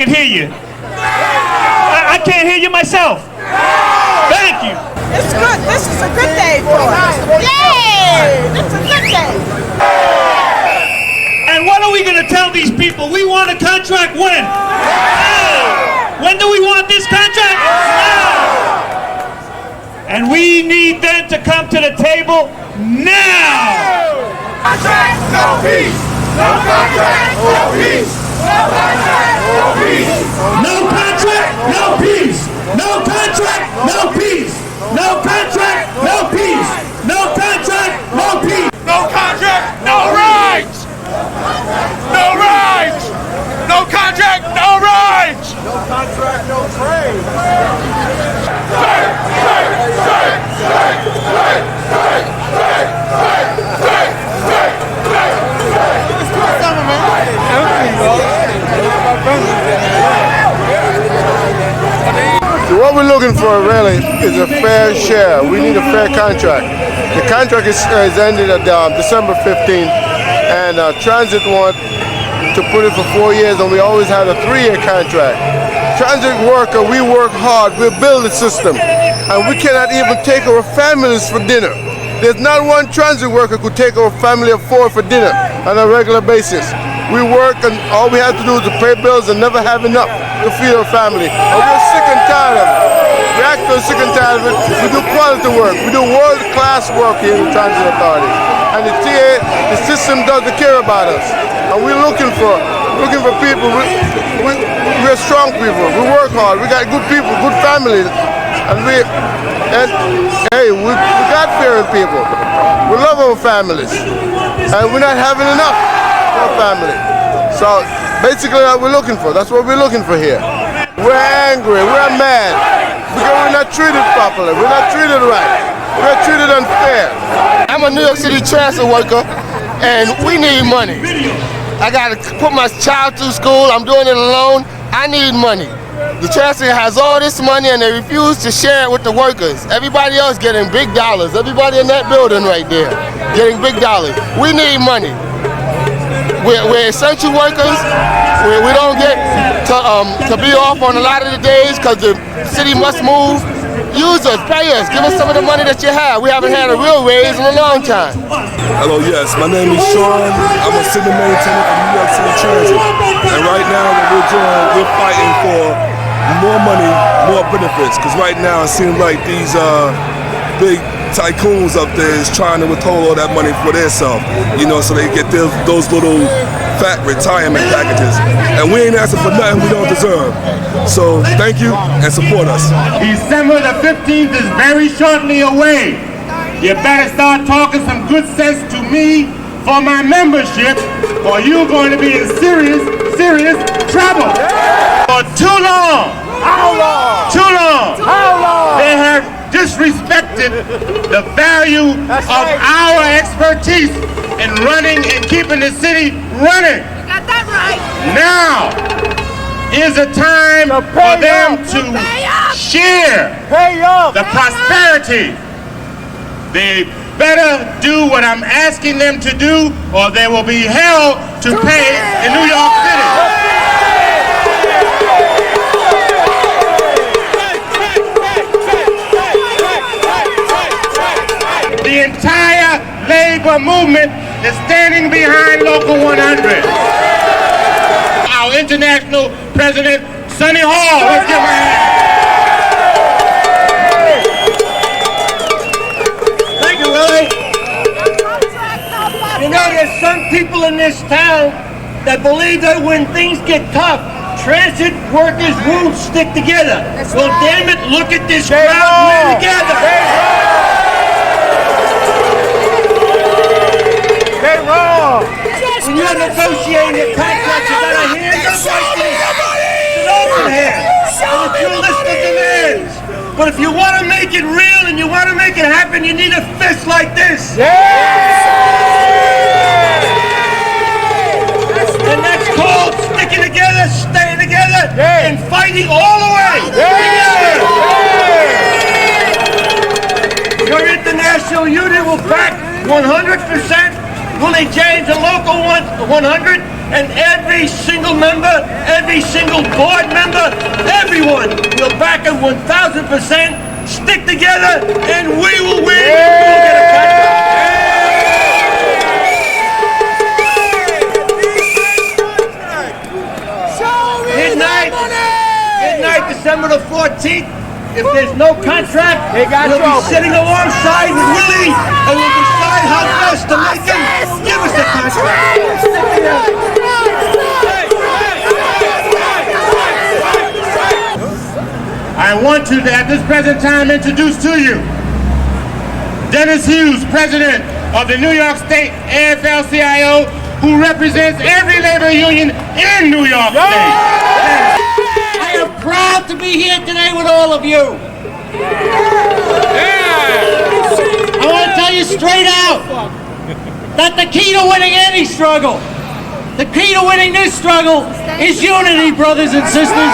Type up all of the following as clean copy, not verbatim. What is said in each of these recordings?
can hear you. I can't hear you myself. Thank you. It's good. This is a good day for us. Yay! It's a good day. And what are we going to tell these people? We want a contract when? Now. When do we want this contract? Now. And we need them to come to the table now. Contract, no peace. No contract, no peace. No contract, no peace. No contract, no peace. No contract, no peace. No contract, no peace. No contract, no peace. No contract, no rights. No rights. No contract, no rights. No contract, no trade. Strike, strike, strike, strike, strike, strike, strike, strike, strike, strike, strike. So what we're looking for really is a fair share. We need a fair contract. The contract is ended at December 15th, and Transit want to put it for 4 years, and we always had a 3-year contract. Transit worker, we work hard, we build the system, and we cannot even take our families for dinner. There's not one transit worker who could take our family of 4 for dinner on a regular basis. We work, and all we have to do is to pay bills and never have enough to feed our family. And we're sick and tired of it. We're actually sick and tired of it. We do quality work. We do world-class work here in the Transit Authority. And the TA, the system doesn't care about us. And we're looking for people. We're strong people. We work hard. We got good people, good families. And we God-fearing people. We love our families. And we're not having enough for our family. So basically what we're looking for. That's what we're looking for here. We're angry. We're mad. Because we're not treated properly. We're not treated right. We're treated unfair. I'm a New York City transit worker, and we need money. I got to put my child through school. I'm doing it alone. I need money. The transit has all this money, and they refuse to share it with the workers. Everybody else getting big dollars. Everybody in that building right there getting big dollars. We need money. We're essential workers. We don't get to be off on a lot of the days because the city must move. Use us, pay us, give us some of the money that you have. We haven't had a real raise in a long time. Hello, yes, my name is Sean. I'm a signal maintainer for New York City Transit. And right now what we're doing, we're fighting for more money, more benefits. Because right now it seems like these big tycoons up there is trying to withhold all that money for themselves, so they get those little fat retirement packages. And we ain't asking for nothing we don't deserve. So thank you and support us. December the 15th is very shortly away. You better start talking some good sense to me for my membership, or you're going to be in serious, serious trouble. For too long. How long? Too long. How long? They have disrespected the value of our expertise in running and keeping the city running. You got that right. Now is a time for them to share the prosperity. They better do what I'm asking them to do, or they will be held to pay in New York City. The entire labor movement is standing behind Local 100. Our international president, Sonny Hall. Let's give him a hand. Thank you, Willie. There's some people in this town that believe that when things get tough, transit workers won't stick together. Well, damn it, look at this crowd. We're together. They're wrong. When you're negotiating a contract, you gotta hand your voice to an open hand. And if you list the demands. But if you want to make it real and you want to make it happen, you need a fist like this. And that's called sticking together, staying together, and fighting all the way. Your international unit will back 100%. Willie James and Local 100, and every every single member, every single board member, everyone will back him 1,000%, stick together, and we will win. We will get a contract. Midnight, December the 14th. If there's no contract, we'll be sitting alongside with Willie, and we'll decide how best to make him give us the contract. I want to, at this present time, introduce to you Dennis Hughes, President of the New York State AFL-CIO, who represents every labor union in New York State. I am proud to be here today with all of you. I want to tell you straight out that the key to winning any struggle, the key to winning this struggle is unity, brothers and sisters.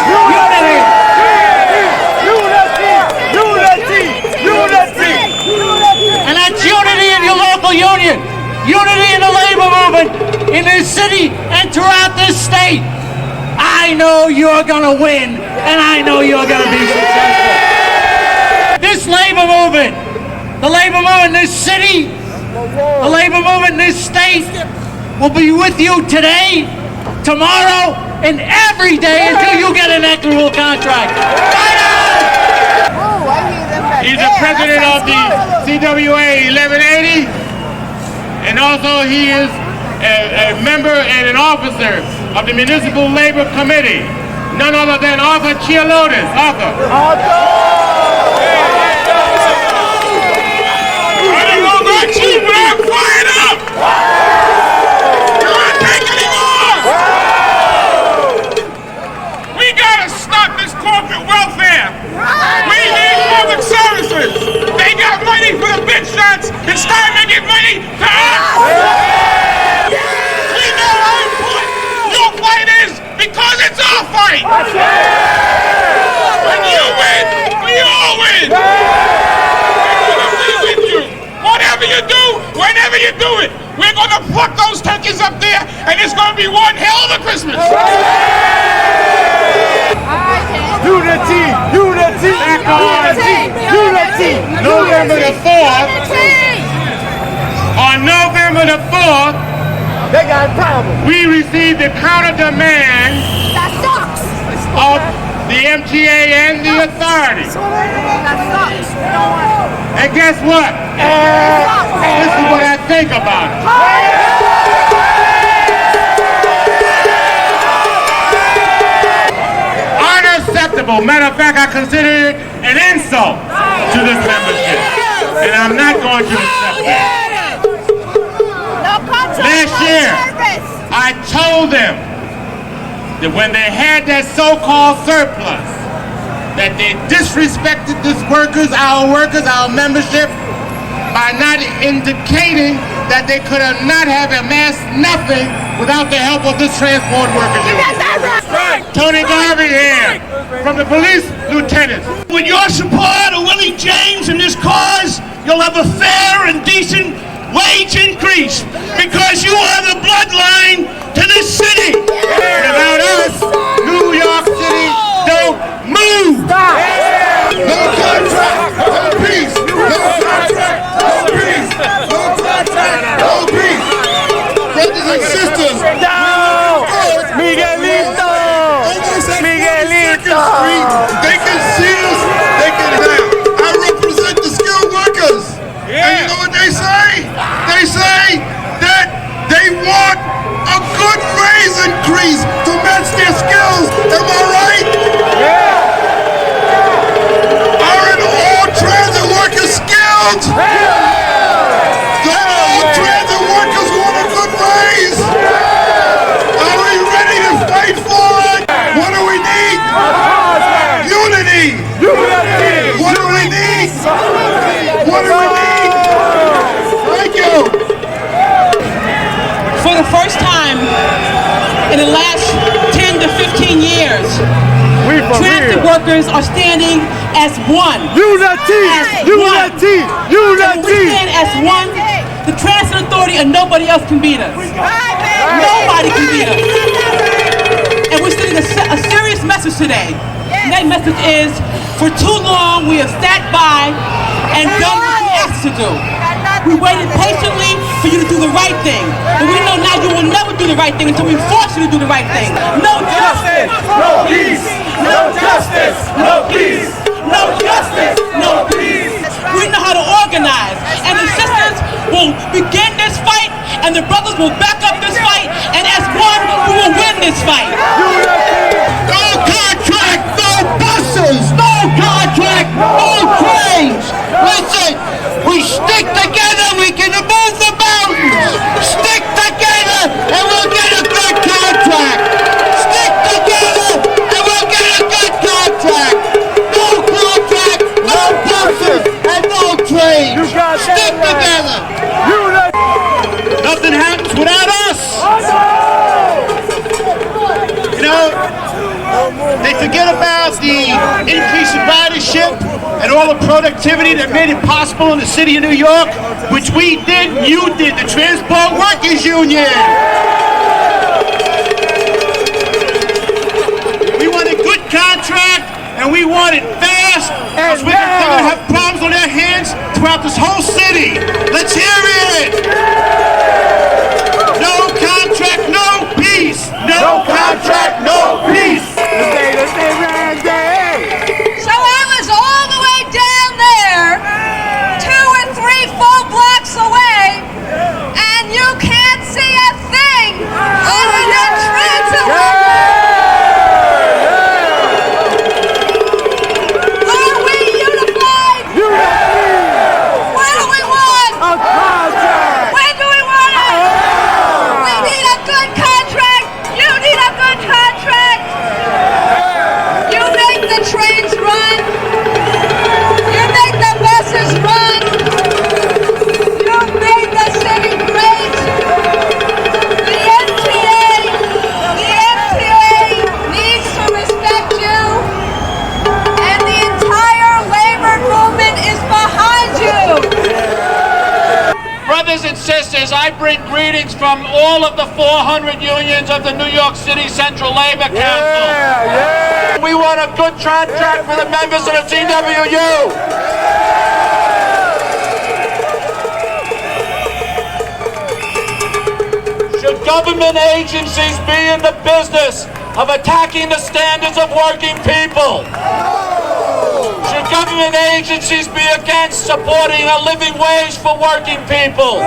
Unity. And that's unity in your local union, unity in the labor movement in this city and throughout this state. I know you're gonna win, and I know you're gonna be successful. This labor movement, the labor movement in this city, the labor movement in this state will be with you today, tomorrow, and every day until you get an equitable contract. Right on! He's the president of the CWA 1180, and also he is a member and an officer of the Municipal Labor Committee. None other than Arthur Chialotis. Arthur. I don't know about you, but I'm fired up! You won't take anymore! We gotta stop this corporate welfare! We need public services! They got money for the big shots and start making money to us! We know how important your fight is because it's our fight! When you win, we all win! We're gonna be with you! Whatever you do, whenever you do it, we're gonna pluck those turkeys up there and it's gonna be one hell of a Christmas! Unity! Unity! Unity! November the 4th. On November the 4th, They got problems. we received the counter demand That sucks. of the MTA and the authorities. That sucks. We don't want it. And guess what? This is what I think about it. Unacceptable. Matter of fact, I consider it an insult to this membership. And I'm not going to accept that. No contract. Last no year, service. I told them that when they had that so-called surplus, that they disrespected this workers, our membership, by not indicating that they could have not have amassed nothing without the help of this transport workers union. Tony Garvey here, from the police lieutenants. With your support of Willie James and this cause, you'll have a fair and decent wage increase because you are the bloodline to this city. Without us, New York City don't move. No contract, no peace! No contract, no peace! No contract, no peace! Brothers and sisters, Miguelito! Miguelito! they can see us, they can have. I represent the skilled workers. And you know what they say? They say that they want a good raise increase to match their skills. Am I right? Aren't all transit workers skilled? Don't all transit workers want a good raise? Are we ready to fight for it? What do we need? Unity! What do we need? What do we need? Thank you! For the first time in the last 10 to 15 years, transit workers are standing as one. Unity! As Unity! one. And when we Unity! stand as one, the transit authority and nobody else can beat us. Nobody can beat us. sending a serious message today. And that message is, for too long we have sat by and done what you asked us to do. We waited patiently for you to do the right thing. But we know now you will never do the right thing until we force you to do the right thing. No justice, no peace. No justice, no peace. No justice, no peace. We know how to organize. And the sisters will begin this fight, and the brothers will back up this fight, and as one, we will win this fight. No contract, no buses, no contract, no trains. Listen, we stick together, we can move the mountains. Stick together, and we'll get a good contract. Stick together, and we'll get a good contract. No contract, no buses, and no trains. Stick together. Nothing happens without us. You know, they forget about the increase in ridership and all the productivity that made it possible in the city of New York, which we did, you did, the Transport Workers Union. We want a good contract, and we want it fast, because they're going to have problems on their hands throughout this whole city. Let's hear it. No contract, no peace. No contract, no peace. So I was all the way down there, 2 and 3 full blocks away, and you can't see a thing other than transit workers. Are we unified? What do we want? When do we want it? We need a good contract. You need a good contract. You make the trains run. You make the buses run. You made the city great. The MTA needs to respect you. And the entire labor movement is behind you. Brothers and sisters, I bring greetings from all of the 400 unions of the New York City Central Labor Council. We want a good contract for the members of the TWU. Should government agencies be in the business of attacking the standards of working people? Should government agencies be against supporting a living wage for working people?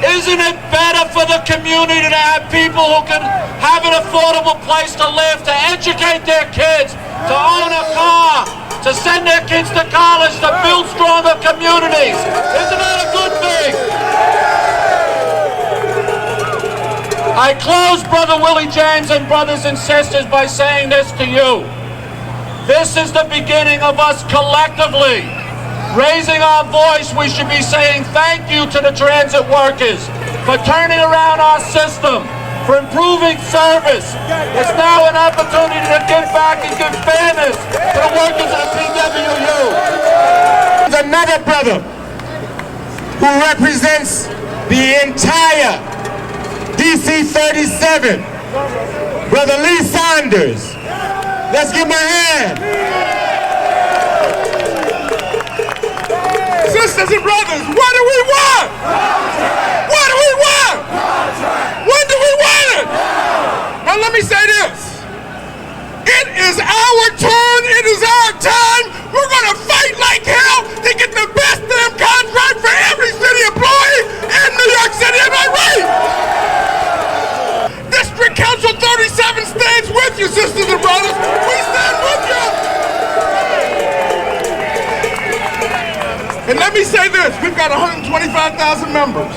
Isn't it better for the community to have people who can have an affordable place to live, to educate their kids, to own a car, to send their kids to college, to build stronger communities? Isn't that a good thing? I close, Brother Willie James and brothers and sisters, by saying this to you. This is the beginning of us collectively raising our voice. We should be saying thank you to the transit workers for turning around our system, for improving service. It's now an opportunity to give back and give fairness to the workers of the TWU. There's another brother who represents the entire DC 37, Brother Lee Saunders. Let's give him a hand. Sisters and brothers, what do we want? What do we want? When do we want it? Now let me say this. It is our turn. It is our time. We're going to fight like hell to get the best damn contract for every city employee in New York City. Am I right? District Council 37 stands with you, sisters and brothers. We stand with you. And let me say this, we've got 125,000 members.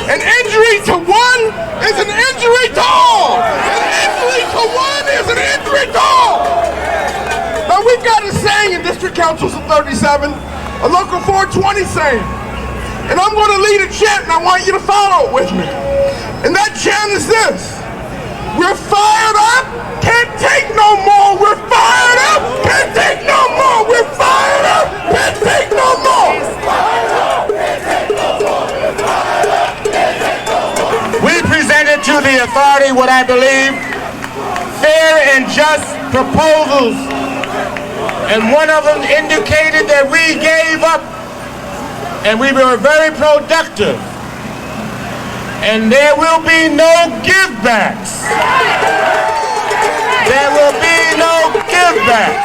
An injury to one is an injury to all. An injury to one is an injury to all. Now we've got a saying in District Councils of 37, a local 420 saying. And I'm going to lead a chant and I want you to follow it with me. And that chant is this. We're fired up, can't take no more. We're fired up, can't take no more. We're fired up, can't take no more. We presented to the authority what I believe fair and just proposals, and one of them indicated that we gave up and we were very productive, and there will be no givebacks. There will be no givebacks.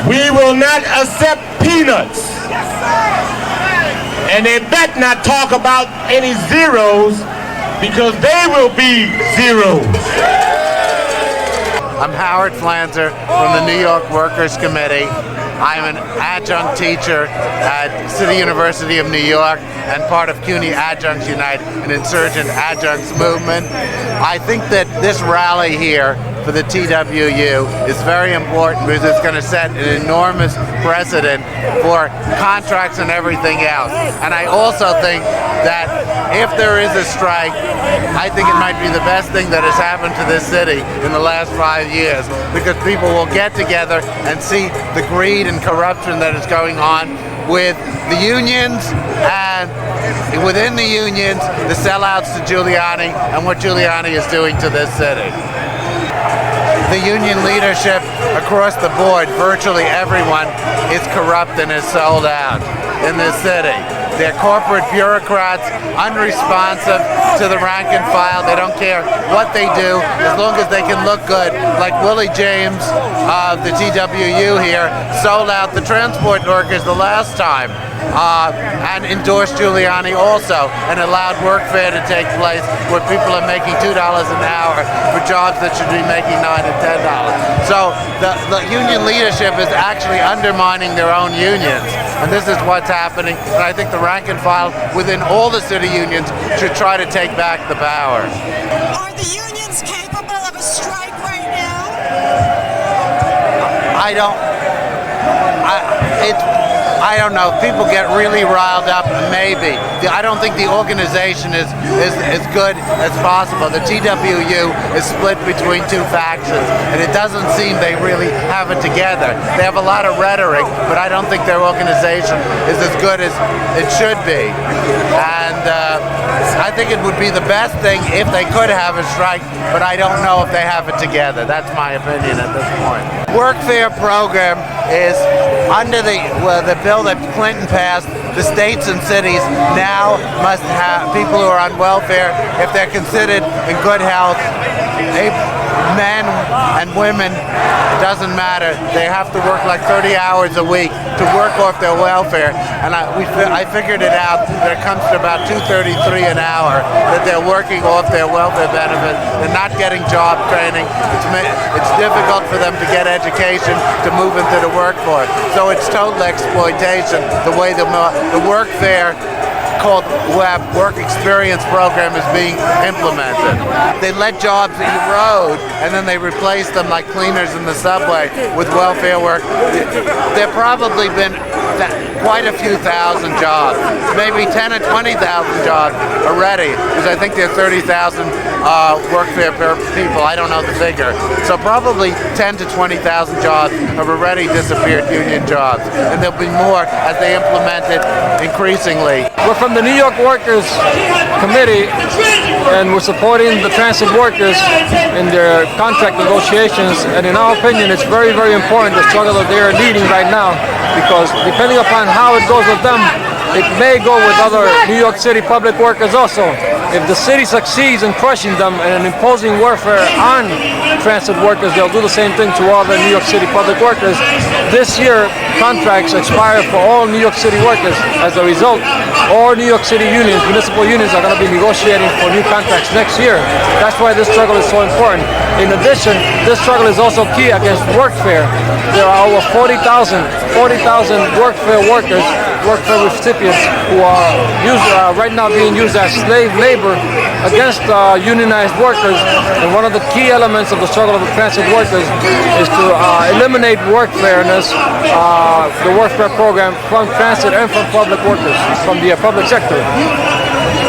We will not accept peanuts. And they bet not talk about any zeros, because they will be zeros. I'm Howard Flanzer from the New York Workers Committee. I'm an adjunct teacher at City University of New York and part of CUNY Adjuncts Unite, an insurgent adjuncts movement. I think that this rally here for the TWU is very important because it's going to set an enormous precedent for contracts and everything else. And I also think that if there is a strike, I think it might be the best thing that has happened to this city in the last 5 years, because people will get together and see the greed and corruption that is going on with the unions, and within the unions, the sellouts to Giuliani and what Giuliani is doing to this city. The union leadership across the board, virtually everyone, is corrupt and is sold out in this city. They're corporate bureaucrats, unresponsive to the rank and file. They don't care what they do as long as they can look good. Like Willie James of the TWU here sold out the transport workers the last time and endorsed Giuliani also, and allowed workfare to take place where people are making $2 an hour for jobs that should be making $9 and $10. So the union leadership is actually undermining their own unions. And this is what's happening, and I think the rank and file within all the city unions should try to take back the power. Are the unions capable of a strike right now? I don't know. People get really riled up, maybe. I don't think the organization is as good as possible. The TWU is split between two factions, and it doesn't seem they really have it together. They have a lot of rhetoric, but I don't think their organization is as good as it should be. And I think it would be the best thing if they could have a strike, but I don't know if they have it together. That's my opinion at this point. Workfare program is under the bill that Clinton passed. The states and cities now must have people who are on welfare, if they're considered in good health, men and women, it doesn't matter. They have to work like 30 hours a week to work off their welfare. And I figured it out that it comes to about $2.33 an hour that they're working off their welfare benefits. They're not getting job training. It's difficult for them to get education to move into the workforce. So it's total exploitation the way the workfare called Work Experience program is being implemented. They let jobs erode and then they replace them like cleaners in the subway with welfare work. There probably been quite a few thousand jobs, maybe 10 or 20,000 jobs already, because I think there are 30,000 workfare people. I don't know the figure. So probably 10 to 20,000 jobs have already disappeared, union jobs, and there'll be more as they implement it increasingly. We're from the New York Workers Committee, and we're supporting the transit workers in their contract negotiations. And in our opinion, it's very, very important, the struggle that they're leading right now, because depending upon how it goes with them, it may go with other New York City public workers also. If the city succeeds in crushing them and imposing warfare on transit workers, they'll do the same thing to all the New York City public workers. This year, contracts expire for all New York City workers. As a result, all New York City unions, municipal unions, are going to be negotiating for new contracts next year. That's why this struggle is so important. In addition, this struggle is also key against workfare. There are over 40,000 workfare workers, workfare recipients, who are right now being used as slave labor against unionized workers. And one of the key elements of the struggle of the transit workers is to eliminate workfareness, the workfare program, from transit and from public workers, from the public sector.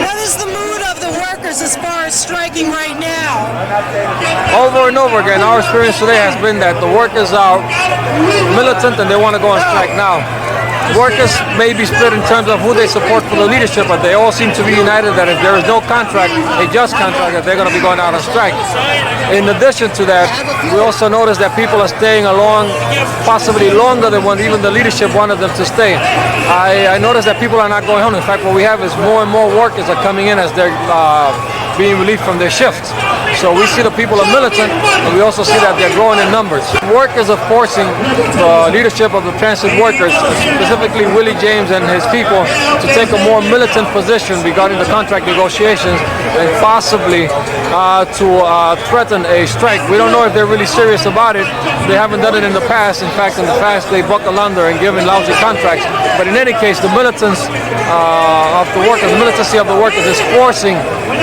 What is the mood of the workers as far as striking right now? Over and over again, our experience today has been that the workers are militant and they want to go on strike now. workers may be split in terms of who they support for the leadership, but they all seem to be united that if there is no contract, a just contract, that they're going to be going out on strike. In addition to that, we also notice that people are staying along possibly longer than what even the leadership wanted them to stay. I notice that people are not going home. In fact, what we have is more and more workers are coming in as they're being relieved from their shifts. So we see the people are militant, and we also see that they're growing in numbers. Workers are forcing the leadership of the transit workers, specifically Willie James and his people, to take a more militant position regarding the contract negotiations and possibly to threaten a strike. We don't know if they're really serious about it. They haven't done it in the past. In fact, in the past, they buckled under and given lousy contracts. But in any case, the militants of the workers, the militancy of the workers is forcing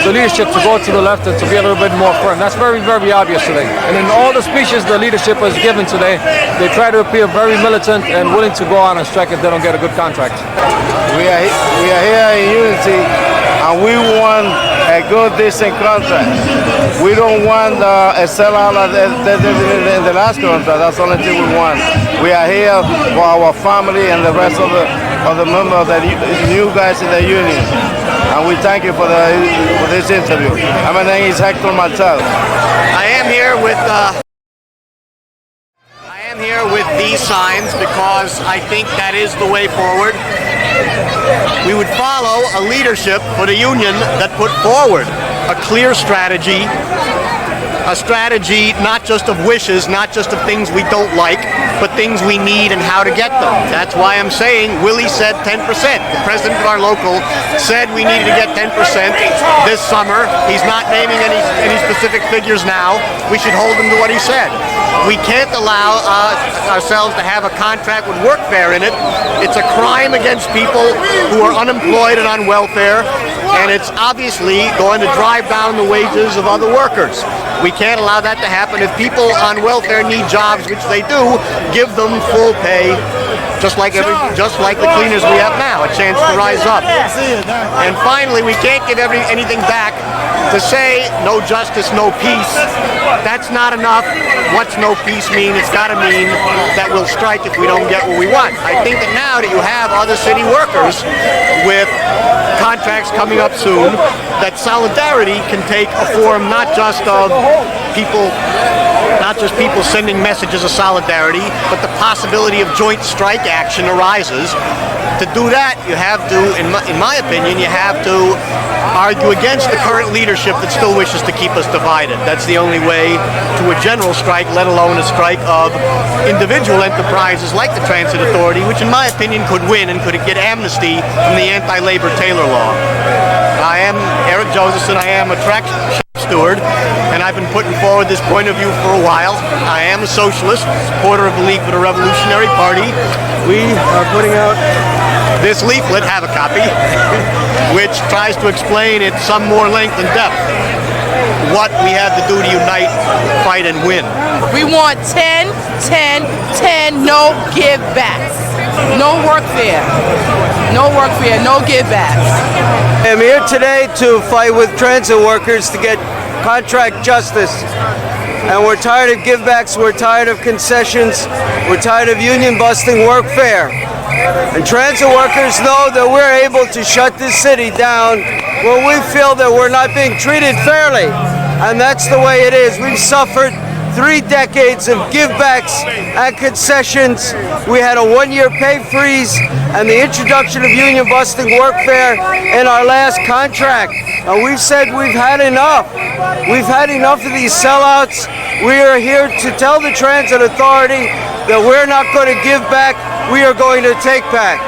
the leadership to go to the left and to be a little bit more firm. That's very, very obvious today. And in all the speeches the leadership has given today, they try to appear very militant and willing to go on and strike if they don't get a good contract. We are here in unity, and we want a good, decent contract. We don't want a sellout in the last contract. That's the only thing we want. We are here for our family and the rest of the members, the new guys in the union. And we thank you for this interview. My name is Hector Martel. I am here with these signs because I think that is the way forward. We would follow a leadership for the union that put forward a clear strategy, a strategy not just of wishes, not just of things we don't like, but things we need and how to get them. That's why I'm saying Willie said 10%. The president of our local said we needed to get 10% this summer. He's not naming any specific figures now. We should hold him to what he said. We can't allow ourselves to have a contract with workfare in it. It's a crime against people who are unemployed and on welfare, and it's obviously going to drive down the wages of other workers. We can't allow that to happen. If people on welfare need jobs, which they do, give them full pay, just like the cleaners we have now, a chance to rise up. And finally, we can't give anything back. To say no justice, no peace, that's not enough. What's no peace mean? It's got to mean that we'll strike if we don't get what we want. I think that now that you have other city workers with contracts coming up soon, that solidarity can take a form not just of people sending messages of solidarity, but the possibility of joint strike action arises. To do that, you have to, in my opinion, you have to argue against the current leadership that still wishes to keep us divided. That's the only way to a general strike, let alone a strike of individual enterprises like the Transit Authority, which in my opinion could win and could get amnesty from the anti-labor Taylor law. I am Eric Josephson. I am a track steward, and I've been putting forward this point of view for a while. I am a socialist, supporter of the League for the Revolutionary Party. We are putting out this leaflet, have a copy, which tries to explain in some more length and depth what we have to do to unite, fight, and win. We want 10, 10, 10, no give backs. No workfare. No workfare, no give backs. I'm here today to fight with transit workers to get contract justice. And we're tired of givebacks, we're tired of concessions, we're tired of union busting workfare. And transit workers know that we're able to shut this city down when we feel that we're not being treated fairly. And that's the way it is. We've suffered 3 decades of givebacks and concessions. We had a 1-year pay freeze and the introduction of union busting workfare in our last contract. And we've said we've had enough. We've had enough of these sellouts. We are here to tell the Transit Authority that we're not going to give back, we are going to take back.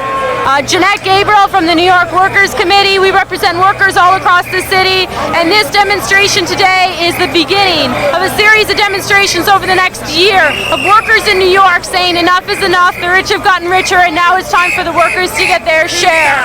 Jeannette, Gabriel from the New York Workers Committee. We represent workers all across the city, and this demonstration today is the beginning of a series of demonstrations over the next year of workers in New York saying enough is enough, the rich have gotten richer, and now it's time for the workers to get their share.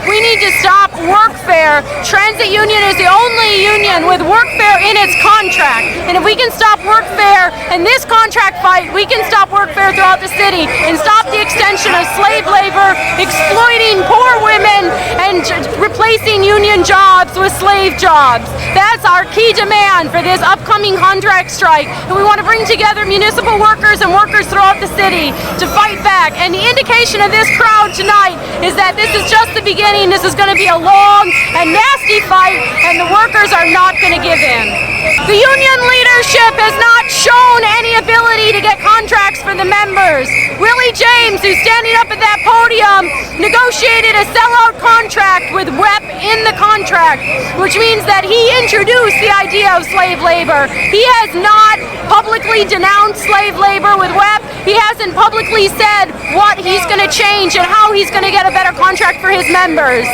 We need to stop workfare. Transit Union is the only union with workfare in its contract, and if we can stop workfare in this contract fight, we can stop workfare throughout the city and stop the extension of slave labor, exploiting poor women, and and replacing union jobs with slave jobs. That's our key demand for this upcoming contract strike. And we want to bring together municipal workers and workers throughout the city to fight back. And the indication of this crowd tonight is that this is just the beginning. This is going to be a long and nasty fight, and the workers are not going to give in. The union leadership has not shown any ability to get contracts for the members. Willie James, who's standing up at that podium, negotiated a sellout contract with WEP in the contract, which means that he introduced the idea of slave labor. He has not publicly denounced slave labor with WEP. He hasn't publicly said what he's going to change and how he's going to get a better contract for his members.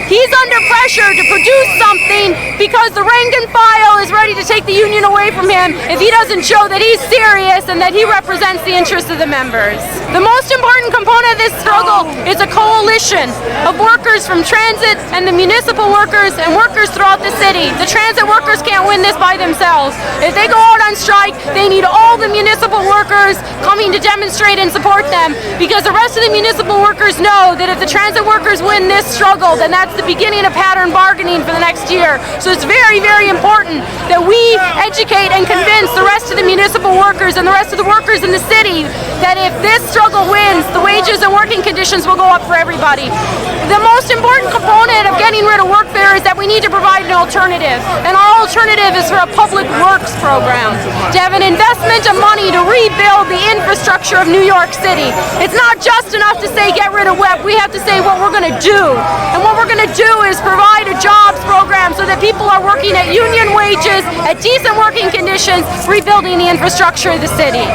He's under pressure to produce something because the rank and file is ready to take the union away from him if he doesn't show that he's serious and that he represents the interests of the members. The most important component of this struggle is a coalition of workers from transit and the municipal workers and workers throughout the city. The transit workers can't win this by themselves. If they go out on strike, they need all the municipal workers coming to demonstrate and support them, because the rest of the municipal workers know that if the transit workers win this struggle, then that's the beginning of pattern bargaining for the next year. So it's very, very important that we educate and convince the rest of the municipal workers and the rest of the workers in the city that if this struggle wins, the wages and working conditions will go up for everybody. The most important component of getting rid of workfare is that we need to provide an alternative. And our alternative is for a public works program, to have an investment of money to rebuild the infrastructure of New York City. It's not just enough to say get rid of WEP, we have to say what we're going to do. And what we're going to do is provide a jobs program so that people are working at union wages, at decent working conditions, rebuilding the infrastructure of the city.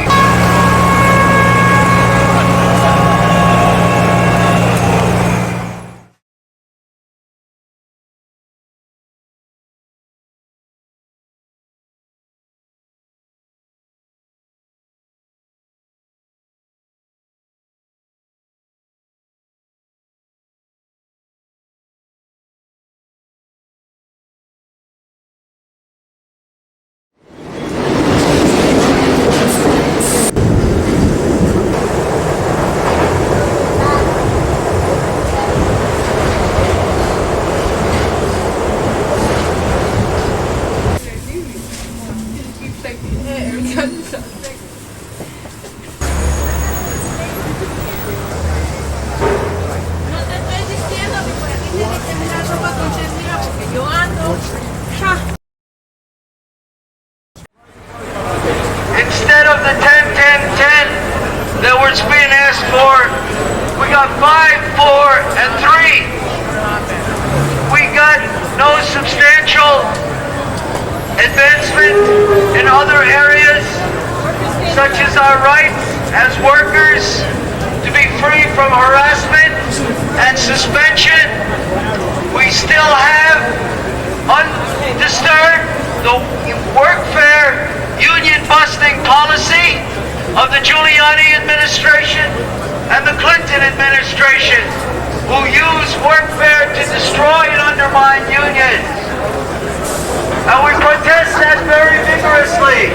Instead of the 10-10-10 that was being asked for, we got 5-4 and 3. We got no substantial advancement in other areas, such as our rights as workers to be free from harassment and suspension. We still have undisturbed the workfare union busting policy of the Giuliani administration and the Clinton administration, who use workfare to destroy and undermine unions. And we protest that very vigorously.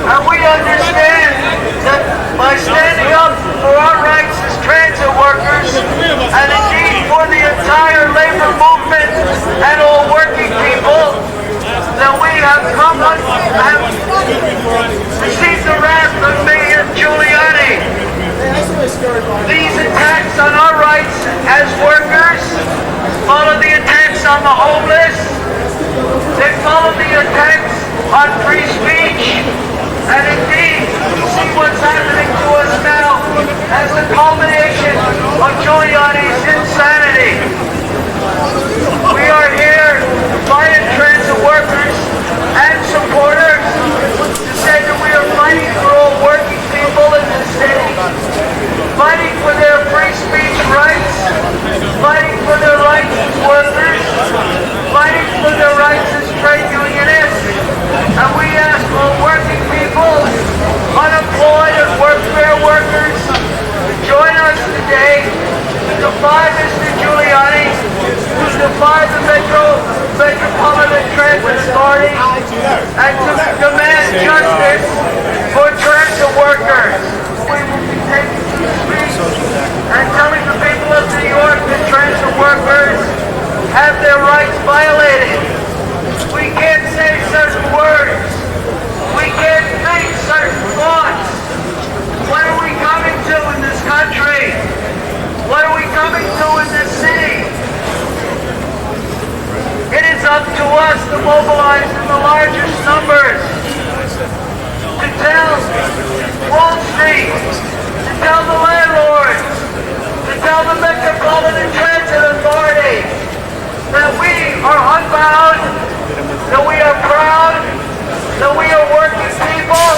And we understand that by standing up for our rights as transit workers, and indeed for the entire labor movement and all working people, that we have received the wrath of Mayor Giuliani. These attacks on our rights as workers follow the attacks on the homeless. They follow the attacks on free speech. And indeed, we see what's happening to us now as the culmination of Giuliani's insanity. We are here, defiant transit workers and supporters, to say that we are fighting for all working people in this city, fighting for their free speech rights, fighting for their rights as workers, fighting for their rights as trade unionists. And we ask all working people streets, to tell the landlords, to tell the Metropolitan Transit Authority that we are unbound, that we are proud, that we are working people,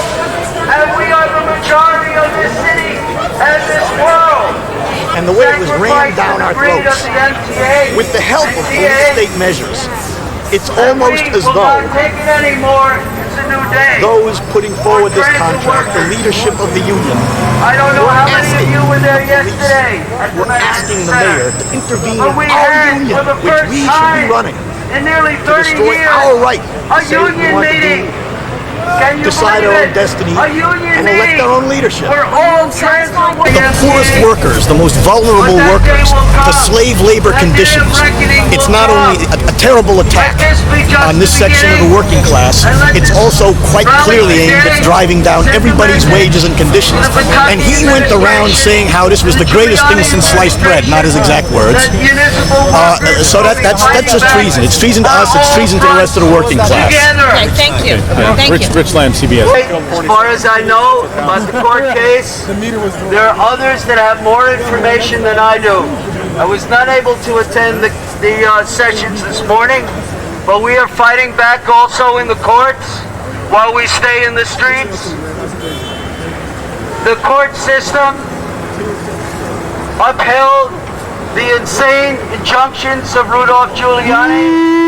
and we are the majority of this city and this world. And the way it was rammed down our throats, with the help of police state measures, it's almost as though those putting forward this contract, the leadership of the union, were asking the mayor to intervene in our union, which we should be running, to destroy our right to say what we want to do, decide our own destiny, and elect our own leadership. The poorest workers, the most vulnerable workers, the slave labor conditions. It's not only a terrible attack on this section of the working class, it's also quite clearly aimed at driving down everybody's wages and conditions. And he went around saying how this was the greatest thing since sliced bread, not his exact words. So that's just treason. It's treason to us, it's treason to the rest of the working class. Okay, thank you. Thank you. Rich Lamb, CBS. As far as I know about the court case, there are others that have more information than I do. I was not able to attend the sessions this morning, but we are fighting back also in the courts while we stay in the streets. The court system upheld the insane injunctions of Rudolph Giuliani,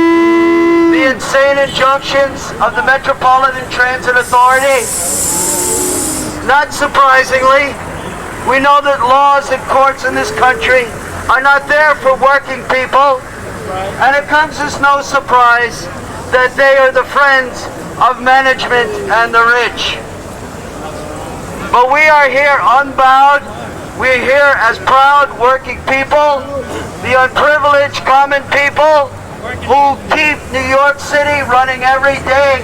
the insane injunctions of the Metropolitan Transit Authority. Not surprisingly, we know that laws and courts in this country are not there for working people, and it comes as no surprise that they are the friends of management and the rich. But we are here unbowed. We're here as proud working people, the unprivileged common people who keep New York City running every day,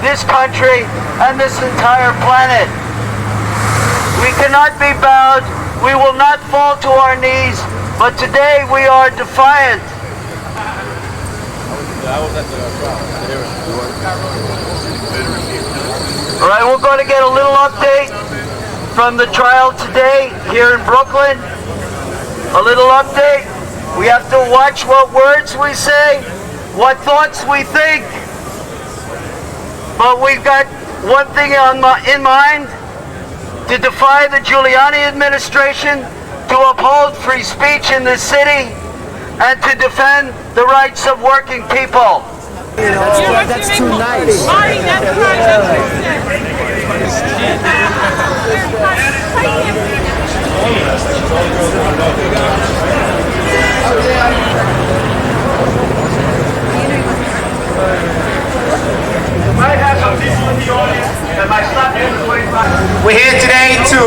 this country, and this entire planet. We cannot be bowed. We will not fall to our knees, but today we are defiant. All right, we're going to get a little update from the trial today here in Brooklyn. A little update. We have to watch what words we say, what thoughts we think. But we've got one thing in mind: to defy the Giuliani administration, to uphold free speech in this city, and to defend the rights of working people. That's too nice. Marty, that's We're here today to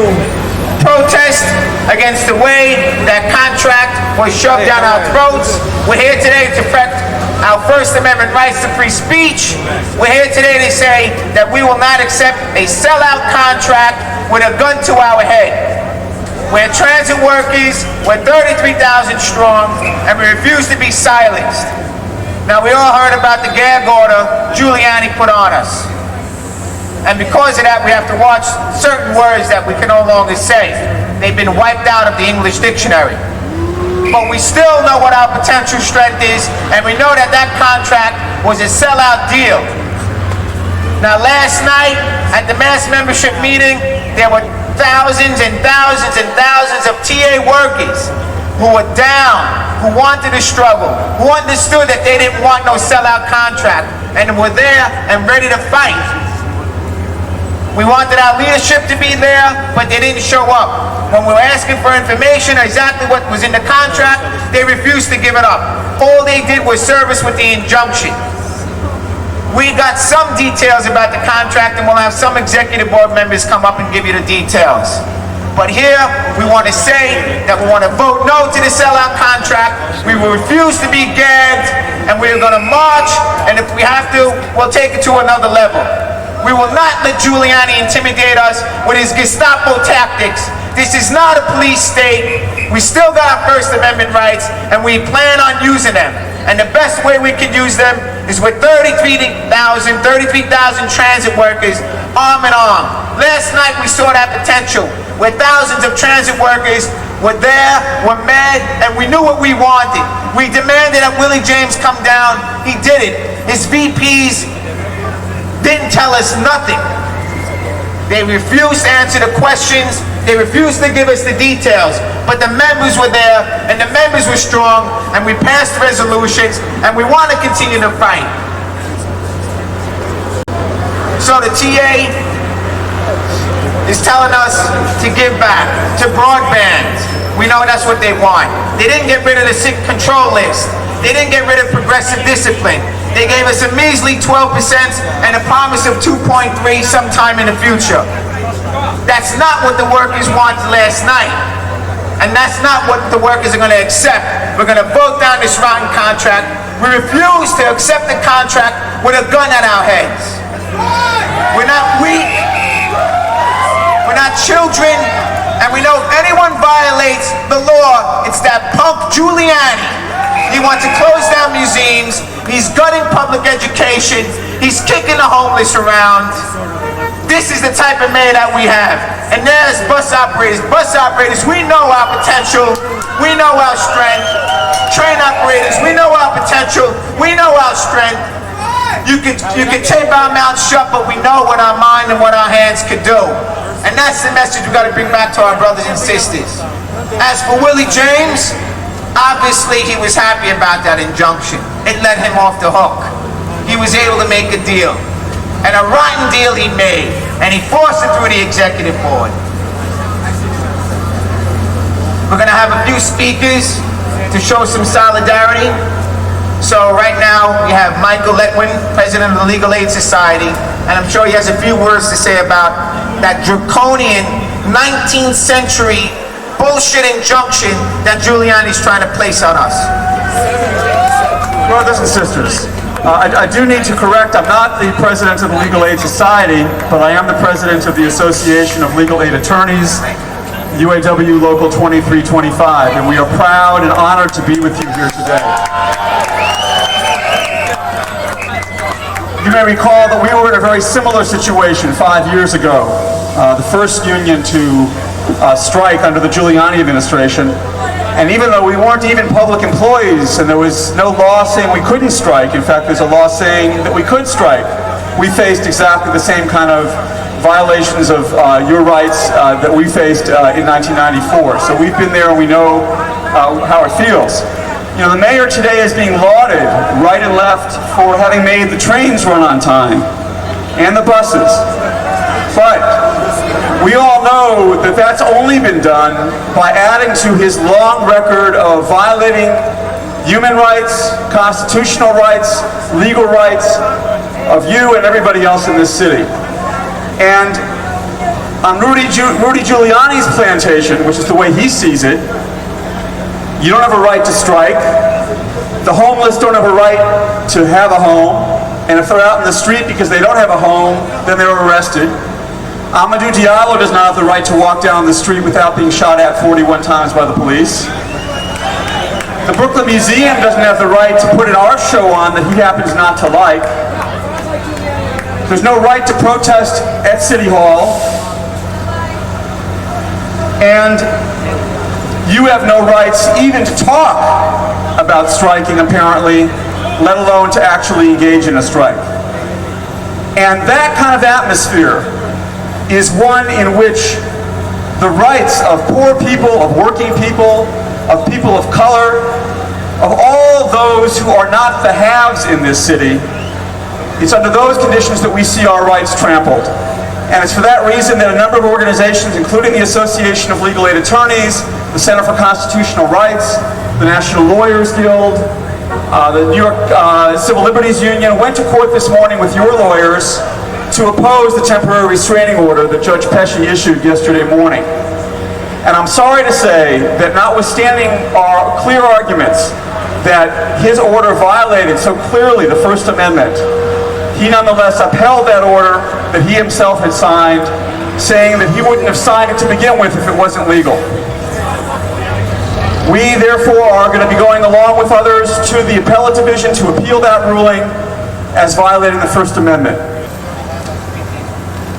protest against the way that contract was shoved down our throats. We're here today to protect our First Amendment rights to free speech. We're here today to say that we will not accept a sellout contract with a gun to our head. We're transit workers, we're 33,000 strong, and we refuse to be silenced. Now, we all heard about the gag order Giuliani put on us. And because of that, we have to watch certain words that we can no longer say. They've been wiped out of the English dictionary. But we still know what our potential strength is, and we know that that contract was a sellout deal. Now, last night at the mass membership meeting, there were thousands and thousands and thousands of TA workers who were down, who wanted to struggle, who understood that they didn't want no sellout contract, and were there and ready to fight. We wanted our leadership to be there, but they didn't show up. When we were asking for information, exactly what was in the contract, they refused to give it up. All they did was serve us with the injunction. We got some details about the contract, and we'll have some executive board members come up and give you the details. But here, we want to say that we want to vote no to the sellout contract. We will refuse to be gagged, and we're going to march, and if we have to, we'll take it to another level. We will not let Giuliani intimidate us with his Gestapo tactics. This is not a police state. We still got our First Amendment rights, and we plan on using them. And the best way we can use them is with 33,000 transit workers arm in arm. Last night we saw that potential, where thousands of transit workers were there, were mad, and we knew what we wanted. We demanded that Willie James come down. He did it. His VPs didn't tell us nothing. They refused to answer the questions. They refused to give us the details. But the members were there, and the members were strong, and we passed resolutions, and we want to continue to fight. So the TA is telling us to give back to broadband. We know that's what they want. They didn't get rid of the sick control list. They didn't get rid of progressive discipline. They gave us a measly 12% and a promise of 2.3 sometime in the future. That's not what the workers wanted last night. And that's not what the workers are going to accept. We're going to vote down this rotten contract. We refuse to accept the contract with a gun at our heads. We're not weak. We're not children. And we know if anyone violates the law, it's that punk Giuliani. He wants to close down museums. He's gutting public education. He's kicking the homeless around. This is the type of man that we have. And there's bus operators. Bus operators, we know our potential. We know our strength. Train operators, we know our potential. We know our strength. You can tape our mouths shut, but we know what our mind and what our hands could do. And that's the message we got to bring back to our brothers and sisters. As for Willie James, obviously he was happy about that injunction. It let him off the hook. He was able to make a deal. And a rotten deal he made. And he forced it through the executive board. We're going to have a few speakers to show some solidarity. So right now we have Letwin, president of the Legal Aid Society, and I'm sure he has a few words to say about that draconian 19th century bullshit injunction that Giuliani's trying to place on us. Brothers and sisters, I do need to correct, I'm not the president of the Legal Aid Society, but I am the president of the Association of Legal Aid Attorneys, TWU Local 2325, and we are proud and honored to be with you here today. You may recall that we were in a very similar situation 5 years ago, the first union to strike under the Giuliani administration. And even though we weren't even public employees and there was no law saying we couldn't strike, in fact there's a law saying that we could strike, we faced exactly the same kind of violations of your rights that we faced in 1994. So we've been there and we know how it feels. You know, the mayor today is being lauded right and left for having made the trains run on time and the buses. But we all know that that's only been done by adding to his long record of violating human rights, constitutional rights, legal rights of you and everybody else in this city. And on Rudy Giuliani's plantation, which is the way he sees it, you don't have a right to strike. The homeless don't have a right to have a home. And if they're out in the street because they don't have a home, then they're arrested. Amadou Diallo does not have the right to walk down the street without being shot at 41 times by the police. The Brooklyn Museum doesn't have the right to put an art show on that he happens not to like. There's no right to protest at City Hall. And you have no rights even to talk about striking, apparently, let alone to actually engage in a strike. And that kind of atmosphere is one in which the rights of poor people, of working people of color, of all those who are not the haves in this city, it's under those conditions that we see our rights trampled. And it's for that reason that a number of organizations, including the Association of Legal Aid Attorneys, the Center for Constitutional Rights, the National Lawyers Guild, the New York Civil Liberties Union, went to court this morning with your lawyers to oppose the temporary restraining order that Judge Pesci issued yesterday morning. And I'm sorry to say that notwithstanding our clear arguments that his order violated so clearly the First Amendment, he nonetheless upheld that order that he himself had signed, saying that he wouldn't have signed it to begin with if it wasn't legal. We, therefore, are going to be going along with others to the appellate division to appeal that ruling as violating the First Amendment.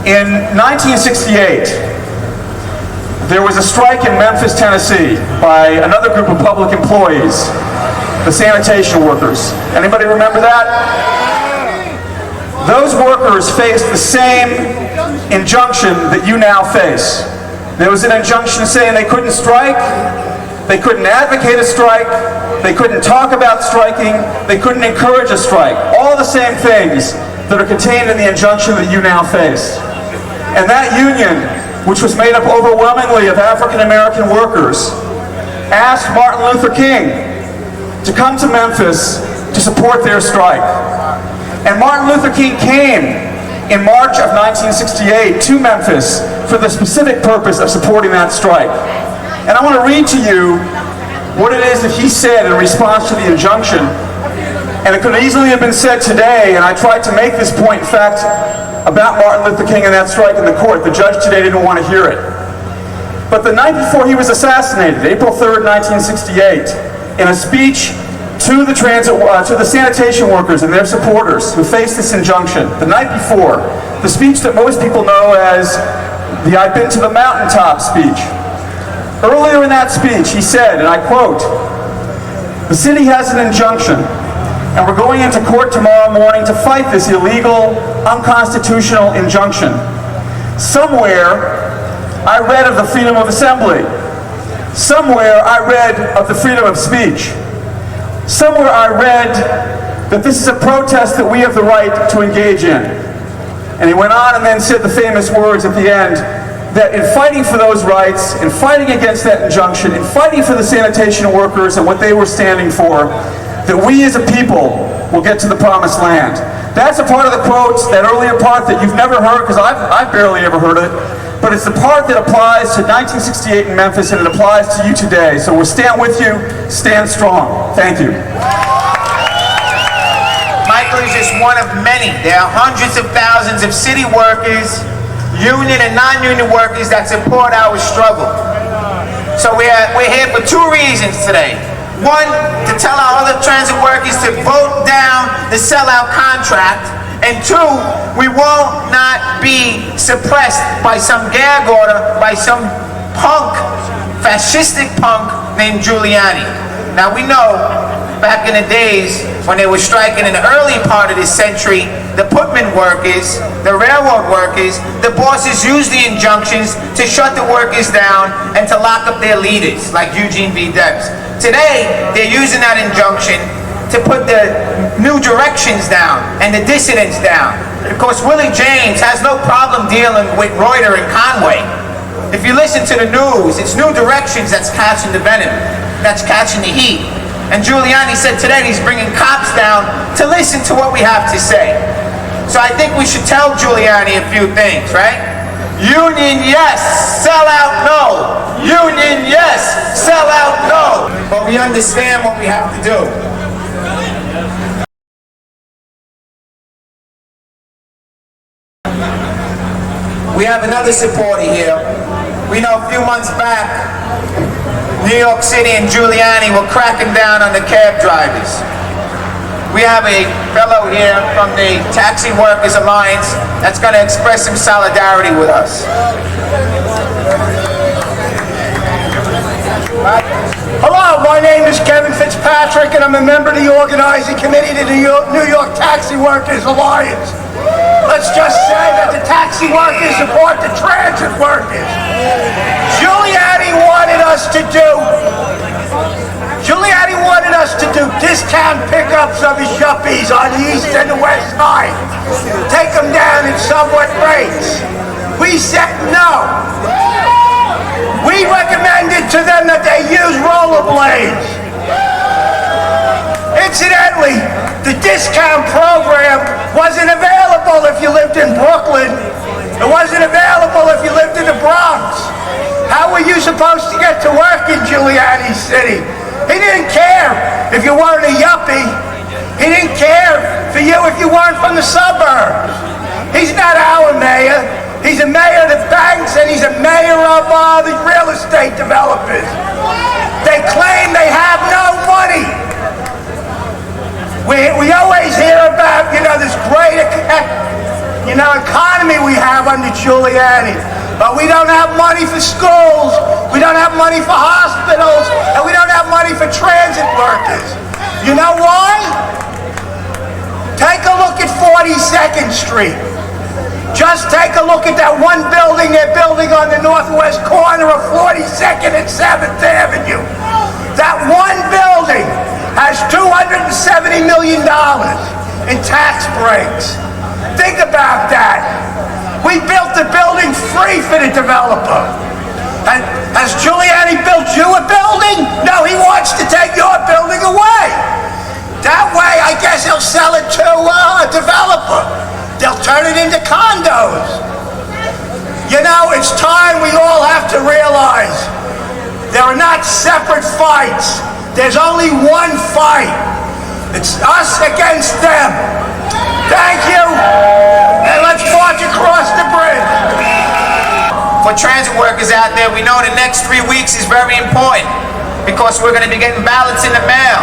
In 1968, there was a strike in Memphis, Tennessee by another group of public employees, the sanitation workers. Anybody remember that? Those workers faced the same injunction that you now face. There was an injunction saying they couldn't strike, they couldn't advocate a strike, they couldn't talk about striking, they couldn't encourage a strike. All the same things that are contained in the injunction that you now face. And that union, which was made up overwhelmingly of African American workers, asked Martin Luther King to come to Memphis to support their strike. And Martin Luther King came in March of 1968 to Memphis for the specific purpose of supporting that strike. And I want to read to you what it is that he said in response to the injunction. And it could easily have been said today, and I tried to make this point, in fact, about Martin Luther King and that strike in the court. The judge today didn't want to hear it. But the night before he was assassinated, April 3rd, 1968, in a speech to the sanitation workers and their supporters who faced this injunction, the night before, the speech that most people know as the "I've been to the mountaintop" speech. Earlier in that speech, he said, and I quote, "The city has an injunction, and we're going into court tomorrow morning to fight this illegal, unconstitutional injunction. Somewhere, I read of the freedom of assembly. Somewhere, I read of the freedom of speech. Somewhere, I read that this is a protest that we have the right to engage in." And he went on and then said the famous words at the end, that in fighting for those rights, in fighting against that injunction, in fighting for the sanitation workers and what they were standing for, that we as a people will get to the promised land. That's a part of the quote, that earlier part that you've never heard, because I've barely ever heard it, but it's the part that applies to 1968 in Memphis, and it applies to you today. So we'll stand with you, stand strong. Thank you. Michael is just one of many. There are hundreds of thousands of city workers, union and non-union workers that support our struggle. So we're here for two reasons today. One, to tell our other transit workers to vote down the sellout contract. And two, we will not be suppressed by some gag order, by some punk, fascistic punk named Giuliani. Now we know, back in the days when they were striking in the early part of this century, the Putman workers, the railroad workers, the bosses used the injunctions to shut the workers down and to lock up their leaders, like Eugene V. Debs. Today, they're using that injunction to put the new directions down and the dissidents down. And of course, Willie James has no problem dealing with Reuter and Conway. If you listen to the news, it's new directions that's catching the venom, that's catching the heat. And Giuliani said today he's bringing cops down to listen to what we have to say. So I think we should tell Giuliani a few things, right? Union yes, sell out no. Union yes, sell out no. But we understand what we have to do. We have another supporter here. We know a few months back, New York City and Giuliani were cracking down on the cab drivers. We have a fellow here from the Taxi Workers Alliance that's going to express some solidarity with us. Hello, my name is Kevin Fitzpatrick, and I'm a member of the organizing committee to the New York Taxi Workers Alliance. Let's just say that the taxi workers support the transit workers. Giuliani wanted us to do discount pickups of his yuppies on the east and the west side. Take them down in somewhat rates. We said no. We recommended to them that they use rollerblades. Incidentally, the discount program wasn't available if you lived in Brooklyn. It wasn't available if you lived in the Bronx. How were you supposed to get to work in Giuliani's city? He didn't care if you weren't a yuppie. He didn't care for you if you weren't from the suburbs. He's not our mayor. He's a mayor of the banks, and he's a mayor of the real estate developers. They claim they have no money. We always hear about, this great, economy we have under Giuliani. But we don't have money for schools, we don't have money for hospitals, and we don't have money for transit workers. You know why? Take a look at 42nd Street. Just take a look at that one building they're building on the northwest corner of 42nd and 7th Avenue. That one building has $270 million in tax breaks. Think about that. We built the building free for the developer. And has Giuliani built you a building? No, he wants to take your building away. That way, I guess he'll sell it to a developer. They'll turn it into condos. You know, it's time we all have to realize there are not separate fights. There's only one fight. It's us against them. Thank you, and let's march across the bridge. For transit workers out there, we know the next 3 weeks is very important because we're going to be getting ballots in the mail.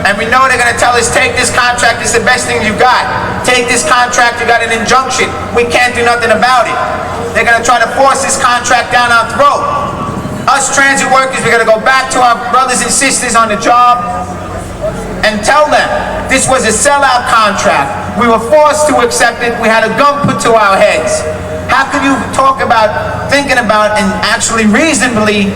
And we know they're going to tell us, take this contract, it's the best thing you got. Take this contract, you got an injunction. We can't do nothing about it. They're going to try to force this contract down our throat. Us transit workers, we're going to go back to our brothers and sisters on the job and tell them this was a sellout contract. We were forced to accept it. We had a gun put to our heads. How can you talk about thinking about and actually reasonably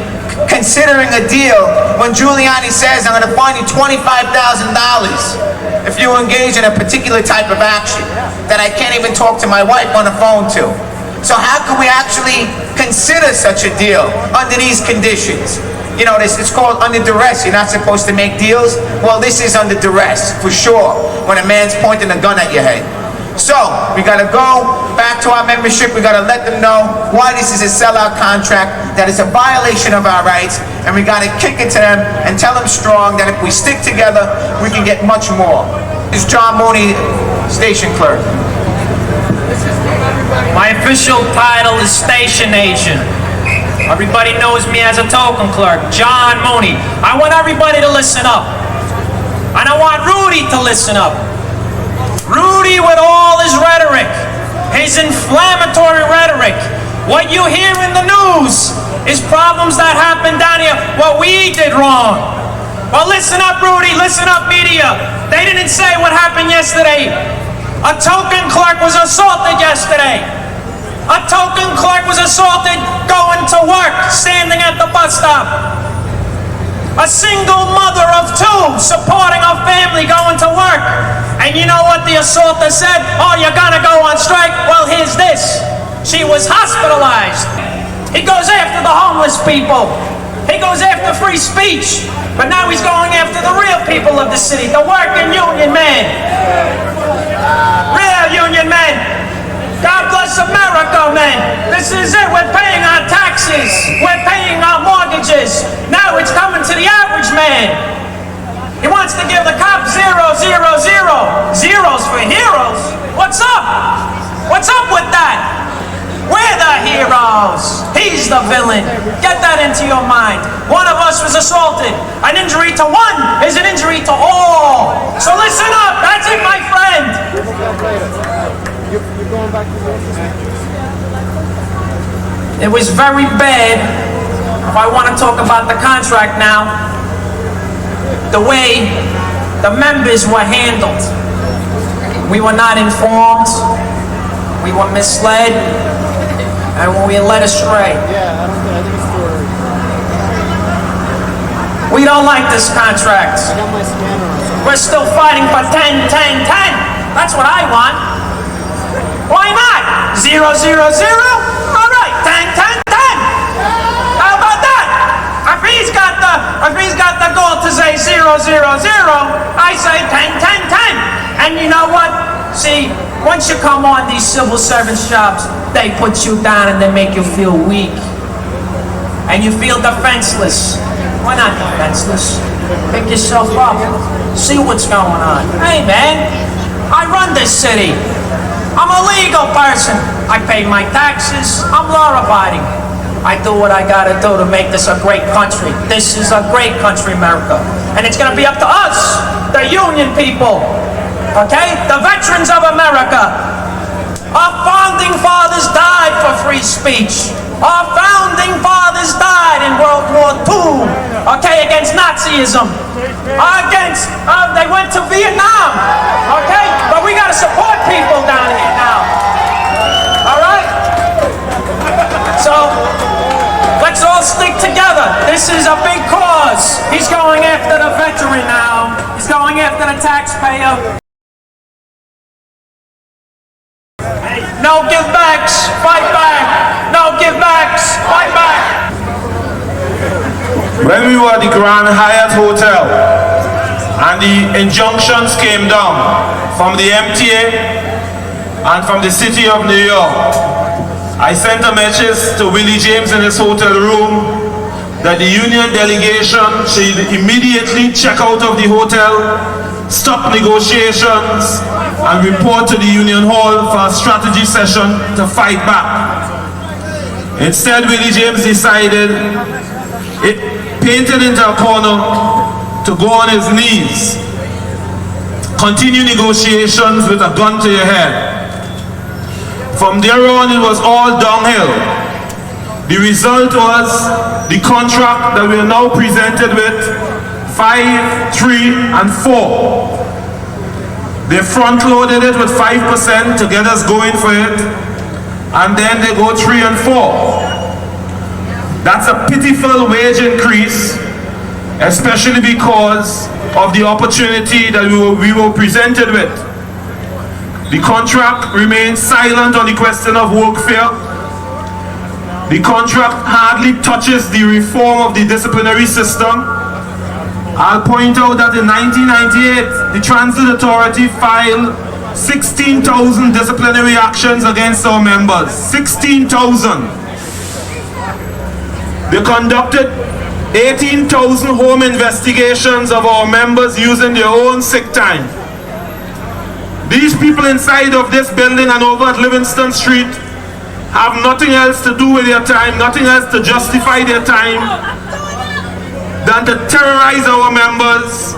considering a deal when Giuliani says, I'm going to fine you $25,000 if you engage in a particular type of action that I can't even talk to my wife on the phone to? So how can we actually consider such a deal under these conditions? You know, it's called under duress. You're not supposed to make deals. Well, this is under duress, for sure, when a man's pointing a gun at your head. So, we gotta go back to our membership. We gotta let them know why this is a sellout contract, that it's a violation of our rights, and we gotta kick it to them and tell them strong that if we stick together, we can get much more. This is John Mooney, station clerk. My official title is station agent. Everybody knows me as a token clerk, John Mooney. I want everybody to listen up. And I want Rudy to listen up. Rudy with all his rhetoric, his inflammatory rhetoric. What you hear in the news is problems that happened down here, what we did wrong. Well, listen up, Rudy, listen up, media. They didn't say what happened yesterday. A token clerk was assaulted yesterday. A token clerk was assaulted going to work, standing at the bus stop. A single mother of two supporting her family going to work. And you know what the assaulter said? Oh, you're gonna go on strike? Well, here's this. She was hospitalized. He goes after the homeless people. He goes after free speech. But now he's going after the real people of the city, the working union men. Real union men. God bless America, man. This is it. We're paying our taxes. We're paying our mortgages. Now it's coming to the average man. He wants to give the cop 0, 0, 0. Zeros for heroes? What's up? What's up with that? We're the heroes. He's the villain. Get that into your mind. One of us was assaulted. An injury to one is an injury to all. So listen up. That's it, my friend. You're going back to the office? It was very bad. If I want to talk about the contract now, the way the members were handled. We were not informed. We were misled. And we were led astray. We don't like this contract. We're still fighting for 10, 10, 10. That's what I want. Why not? 0, 0, 0? All right, 10, 10, 10. How about that? If he's got the goal to say 0, 0, 0, I say 10, 10, 10. And you know what? See, once you come on these civil servants jobs, they put you down and they make you feel weak. And you feel defenseless. We're not defenseless. Pick yourself up. See what's going on. Hey, man, I run this city. I'm a legal person. I pay my taxes. I'm law-abiding. I do what I gotta do to make this a great country. This is a great country, America. And it's gonna be up to us, the union people, okay? The veterans of America. Our founding fathers died for free speech. Our founding fathers died in World War II, okay, against Nazism. They went to Vietnam, okay? But we gotta support people down here now, all right? So, let's all stick together. This is a big cause. He's going after the veteran now. He's going after the taxpayer. No give backs, fight back. No give backs, fight back. When we were at the Grand Hyatt Hotel and the injunctions came down from the MTA and from the city of New York, I sent a message to Willie James in his hotel room that the union delegation should immediately check out of the hotel, stop negotiations, and report to the union hall for a strategy session to fight back. Instead, Willie James decided, painted into a corner, to go on his knees, continue negotiations with a gun to your head. From there on, it was all downhill. The result was the contract that we are now presented with, 5, 3, and 4. They front-loaded it with 5% to get us going for it, and then they go 3 and 4. That's a pitiful wage increase, especially because of the opportunity that we were presented with. The contract remains silent on the question of workfare. The contract hardly touches the reform of the disciplinary system. I'll point out that in 1998, the Transit Authority filed 16,000 disciplinary actions against our members. 16,000. They conducted 18,000 home investigations of our members using their own sick time. These people inside of this building and over at Livingston Street have nothing else to do with their time, nothing else to justify their time than to terrorize our members.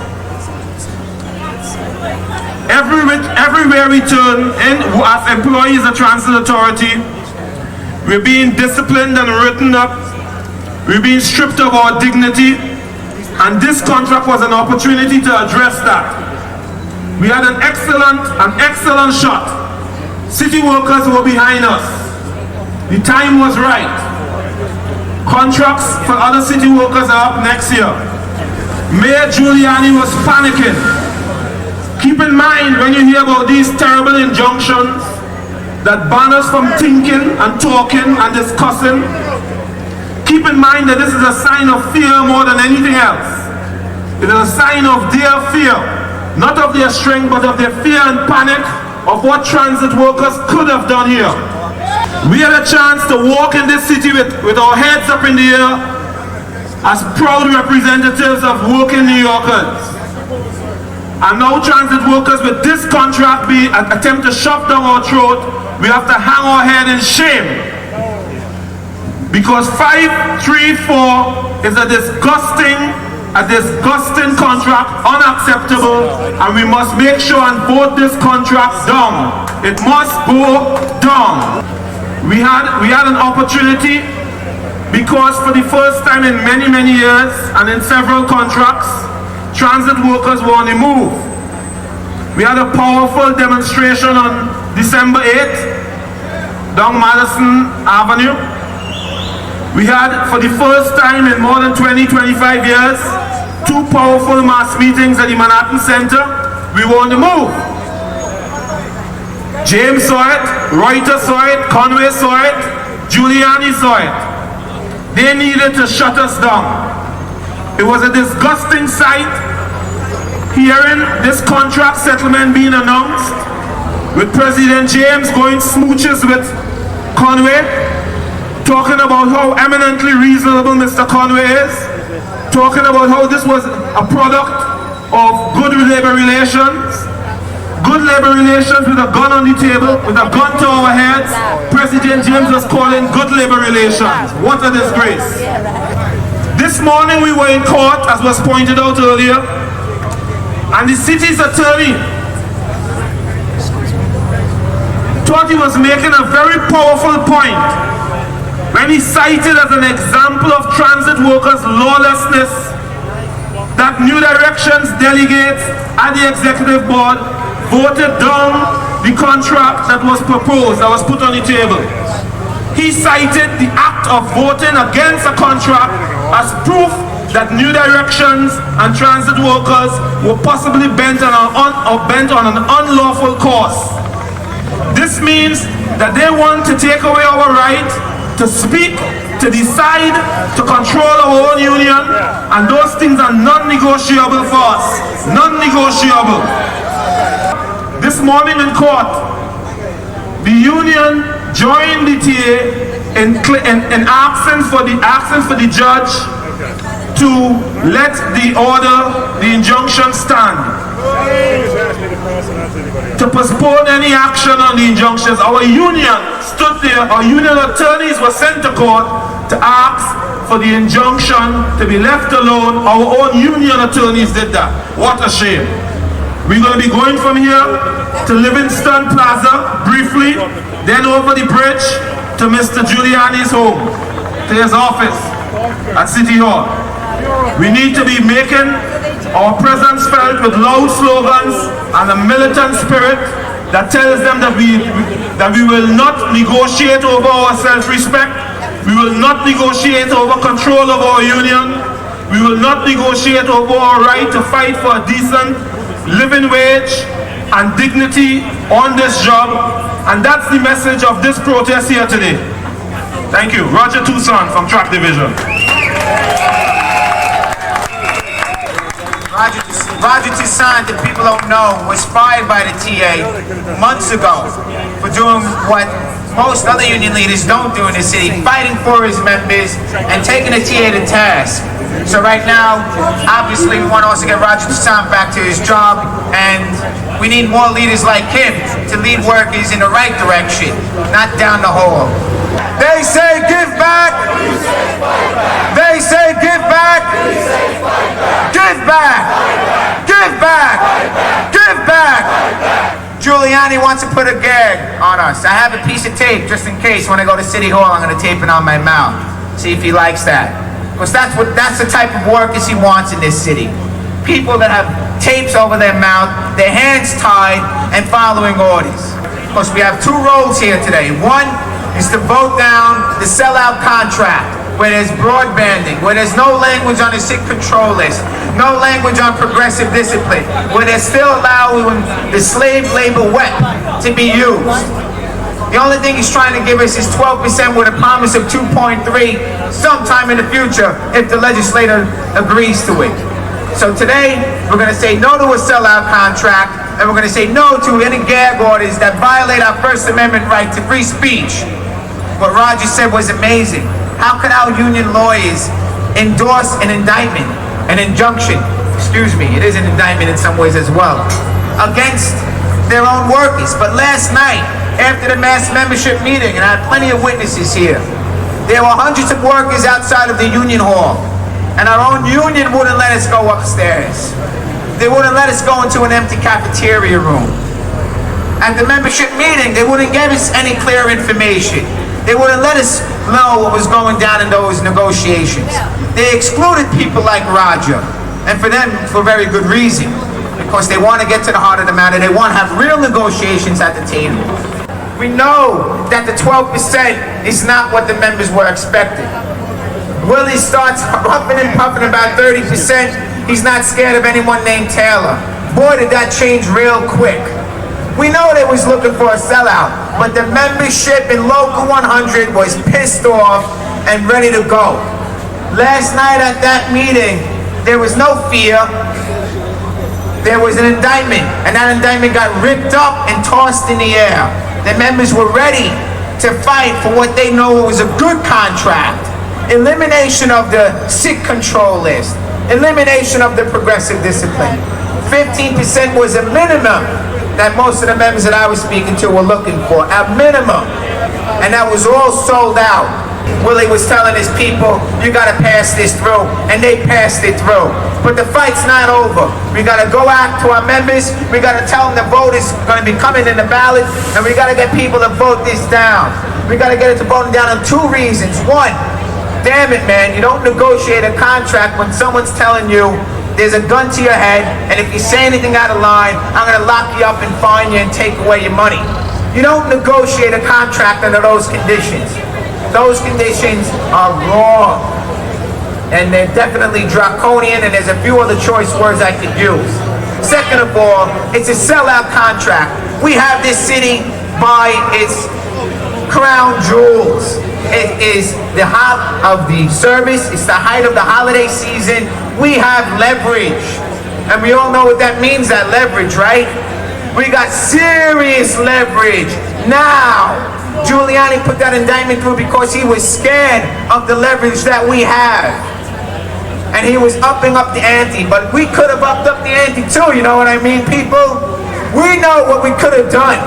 Everywhere we turn, as employees of Transit Authority, we're being disciplined and written up. We're being stripped of our dignity, and this contract was an opportunity to address that. We had an excellent shot. City workers were behind us. The time was right. Contracts for other city workers are up next year. Mayor Giuliani was panicking. Keep in mind when you hear about these terrible injunctions that ban us from thinking and talking and discussing, keep in mind that this is a sign of fear more than anything else. It is a sign of their fear, not of their strength, but of their fear and panic of what transit workers could have done here. We had a chance to walk in this city with our heads up in the air as proud representatives of working New Yorkers. And now transit workers with this contract be an attempt to shove down our throat, we have to hang our head in shame. Because 5, 3, 4 is a disgusting contract, unacceptable, and we must make sure and vote this contract down. It must go down. We had an opportunity because for the first time in many, many years and in several contracts, transit workers were on the move. We had a powerful demonstration on December 8th down Madison Avenue. We had, for the first time in more than 20-25 years, 2 powerful mass meetings at the Manhattan Center. We were on the move. James saw it, Reuters saw it, Conway saw it, Giuliani saw it. They needed to shut us down. It was a disgusting sight hearing this contract settlement being announced, with President James going smooches with Conway, talking about how eminently reasonable Mr. Conway is, talking about how this was a product of good labor relations with a gun on the table, with a gun to our heads. President James was calling good labor relations. What a disgrace. This morning we were in court, as was pointed out earlier, and the city's attorney thought he was making a very powerful point when he cited as an example of transit workers' lawlessness that New Directions delegates at the executive board voted down the contract that was proposed, that was put on the table. He cited the act of voting against a contract as proof that New Directions and transit workers were possibly bent on an unlawful course. This means that they want to take away our right to speak, to decide, to control our own union, and those things are non-negotiable for us. Non-negotiable. This morning in court, the union joined the TA in asking for the judge to let the order, the injunction stand, to postpone any action on the injunctions. Our union stood there, our union attorneys were sent to court to ask for the injunction to be left alone. Our own union attorneys did that. What a shame. We're going to be going from here to Livingston Plaza briefly, then over the bridge to Mr. Giuliani's home, to his office at City Hall. We need to be making our presence felt with loud slogans and a militant spirit that tells them that we will not negotiate over our self-respect, we will not negotiate over control of our union, we will not negotiate over our right to fight for a decent living wage and dignity on this job, and that's the message of this protest here today. Thank you. Roger Toussaint from Track Division. Roger Toussaint, that people don't know, was fired by the TA months ago for doing what most other union leaders don't do in the city, fighting for his members and taking the TA to task. So right now, obviously, we want to also get Roger Toussaint back to his job, and we need more leaders like him to lead workers in the right direction, not down the hole. They say give back. They say give back. Give back. Give back. Give back. Giuliani wants to put a gag on us. I have a piece of tape just in case when I go to City Hall, I'm going to tape it on my mouth. See if he likes that. Because that's the type of workers he wants in this city. People that have tapes over their mouth, their hands tied, and following orders. Because we have two roles here today. One is to vote down the sellout contract, where there's broadbanding, where there's no language on the sick control list, no language on progressive discipline, where they're still allowing the slave labor wet to be used. The only thing he's trying to give us is 12% with a promise of 2.3 sometime in the future if the legislature agrees to it. So today, we're going to say no to a sellout contract, and we're going to say no to any gag orders that violate our First Amendment right to free speech. What Roger said was amazing. How could our union lawyers endorse an indictment, an injunction, excuse me, it is an indictment in some ways as well, against their own workers? But last night, after the mass membership meeting, and I had plenty of witnesses here, there were hundreds of workers outside of the union hall, and our own union wouldn't let us go upstairs. They wouldn't let us go into an empty cafeteria room. At the membership meeting, they wouldn't give us any clear information. They wouldn't let us know what was going down in those negotiations. They excluded people like Roger, and for them, for very good reason, because they want to get to the heart of the matter. They want to have real negotiations at the table. We know that the 12% is not what the members were expecting. Willie starts huffing and puffing about 30%. He's not scared of anyone named Taylor. Boy, did that change real quick. We know they was looking for a sellout, but the membership in Local 100 was pissed off and ready to go. Last night at that meeting, there was no fear. There was an indictment, and that indictment got ripped up and tossed in the air. The members were ready to fight for what they know was a good contract. Elimination of the sick control list. Elimination of the progressive discipline. 15% was a minimum that most of the members that I was speaking to were looking for, a minimum. And that was all sold out. Willie was telling his people, you gotta pass this through, and they passed it through. But the fight's not over. We gotta go out to our members, we gotta tell them the vote is gonna be coming in the ballot, and we gotta get people to vote this down. We gotta get it to voting down on 2 reasons. One, damn it, man, you don't negotiate a contract when someone's telling you there's a gun to your head, and if you say anything out of line, I'm gonna lock you up and fine you and take away your money. You don't negotiate a contract under those conditions. Those conditions are wrong. And they're definitely draconian, and there's a few other choice words I could use. Second of all, it's a sellout contract. We have this city by its crown jewels. It is the height of the service, it's the height of the holiday season. We have leverage. And we all know what that means, that leverage, right? We got serious leverage. Now, Giuliani put that indictment through because he was scared of the leverage that we have. And he was upping up the ante, but we could have upped up the ante too, you know what I mean, people? We know what we could have done.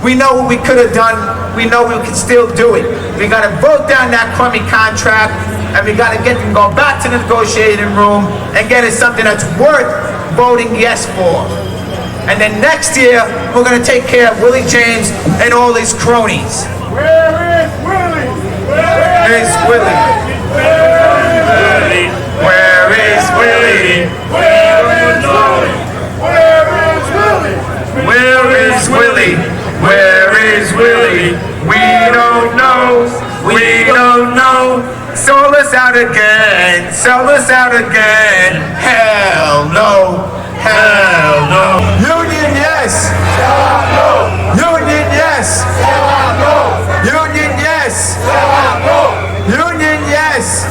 We know what we could have done. We know we can still do it. We got to vote down that crummy contract, and we got to get them go back to the negotiating room and get us something that's worth voting yes for. And then next year, we're going to take care of Willie James and all his cronies. Where is Willie? Where is Willie? Where is Willie? Where is Willie? Where is Willie? Where is Willie? Where is Willie? We don't know. We don't know. Sold us out again. Sold us out again. Hell no. Hell no. Union yes. Union yes. Union yes. Union yes.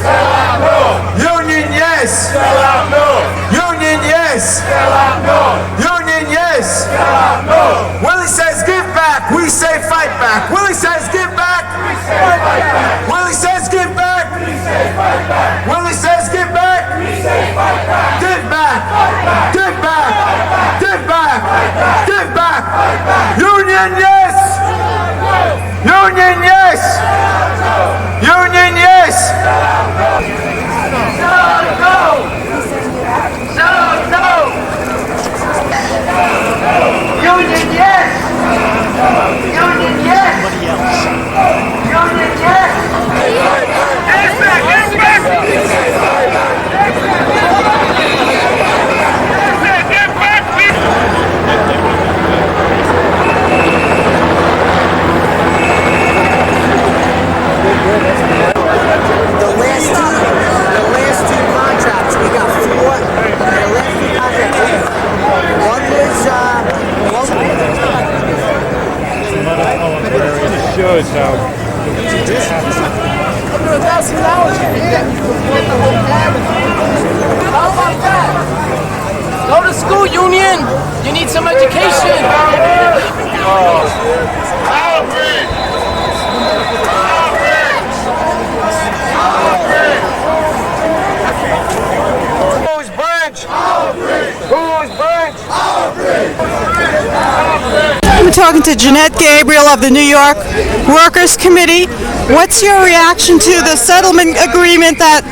Union yes. Union yes. Union yes. Willie says give back. We say fight back. Willie says give back. Willie says give back. Willie says give back. Give back. Give back. Give back. Give back. Union yes. Union yes. Union yes. Union yes! Union yes! Union yes! Get back! Get back! Get back! The last two contracts, we got 4. The last 2 contracts, one was should, so. Under $1,000. How about that? Go to school, Union. You need some education. Who's branch? Who's branch? I'm talking to Jeannette Gabriel of the New York Workers Committee. What's your reaction to the settlement agreement that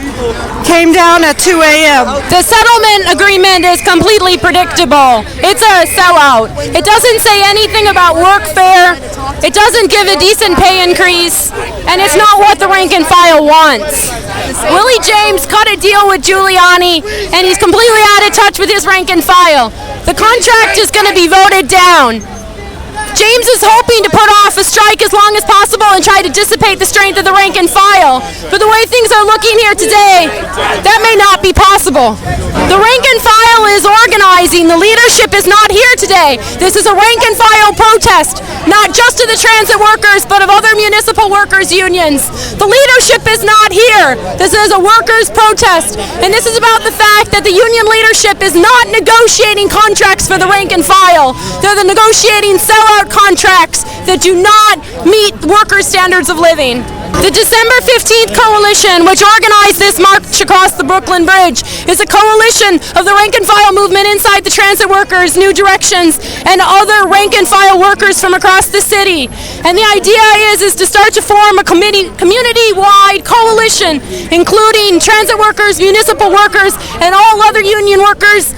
came down at 2 a.m.? The settlement agreement is completely predictable. It's a sellout. It doesn't say anything about workfare. It doesn't give a decent pay increase. And it's not what the rank and file wants. Willie James cut a deal with Giuliani, and he's completely out of touch with his rank and file. The contract is going to be voted down. James is hoping to put off a strike as long as possible and try to dissipate the strength of the rank and file. But the way things are looking here today, that may not be possible. The rank and file is organizing. The leadership is not here today. This is a rank and file protest, not just of the transit workers, but of other municipal workers' unions. The leadership is not here. This is a workers' protest. And this is about the fact that the union leadership is not negotiating contracts for the rank and file. They're negotiating sellout contracts that do not meet workers' standards of living. The December 15th coalition, which organized this march across the Brooklyn Bridge, is a coalition of the rank and file movement inside the transit workers, New Directions, and other rank and file workers from across the city. And the idea is to start to form a community-wide coalition, including transit workers, municipal workers, and all other union workers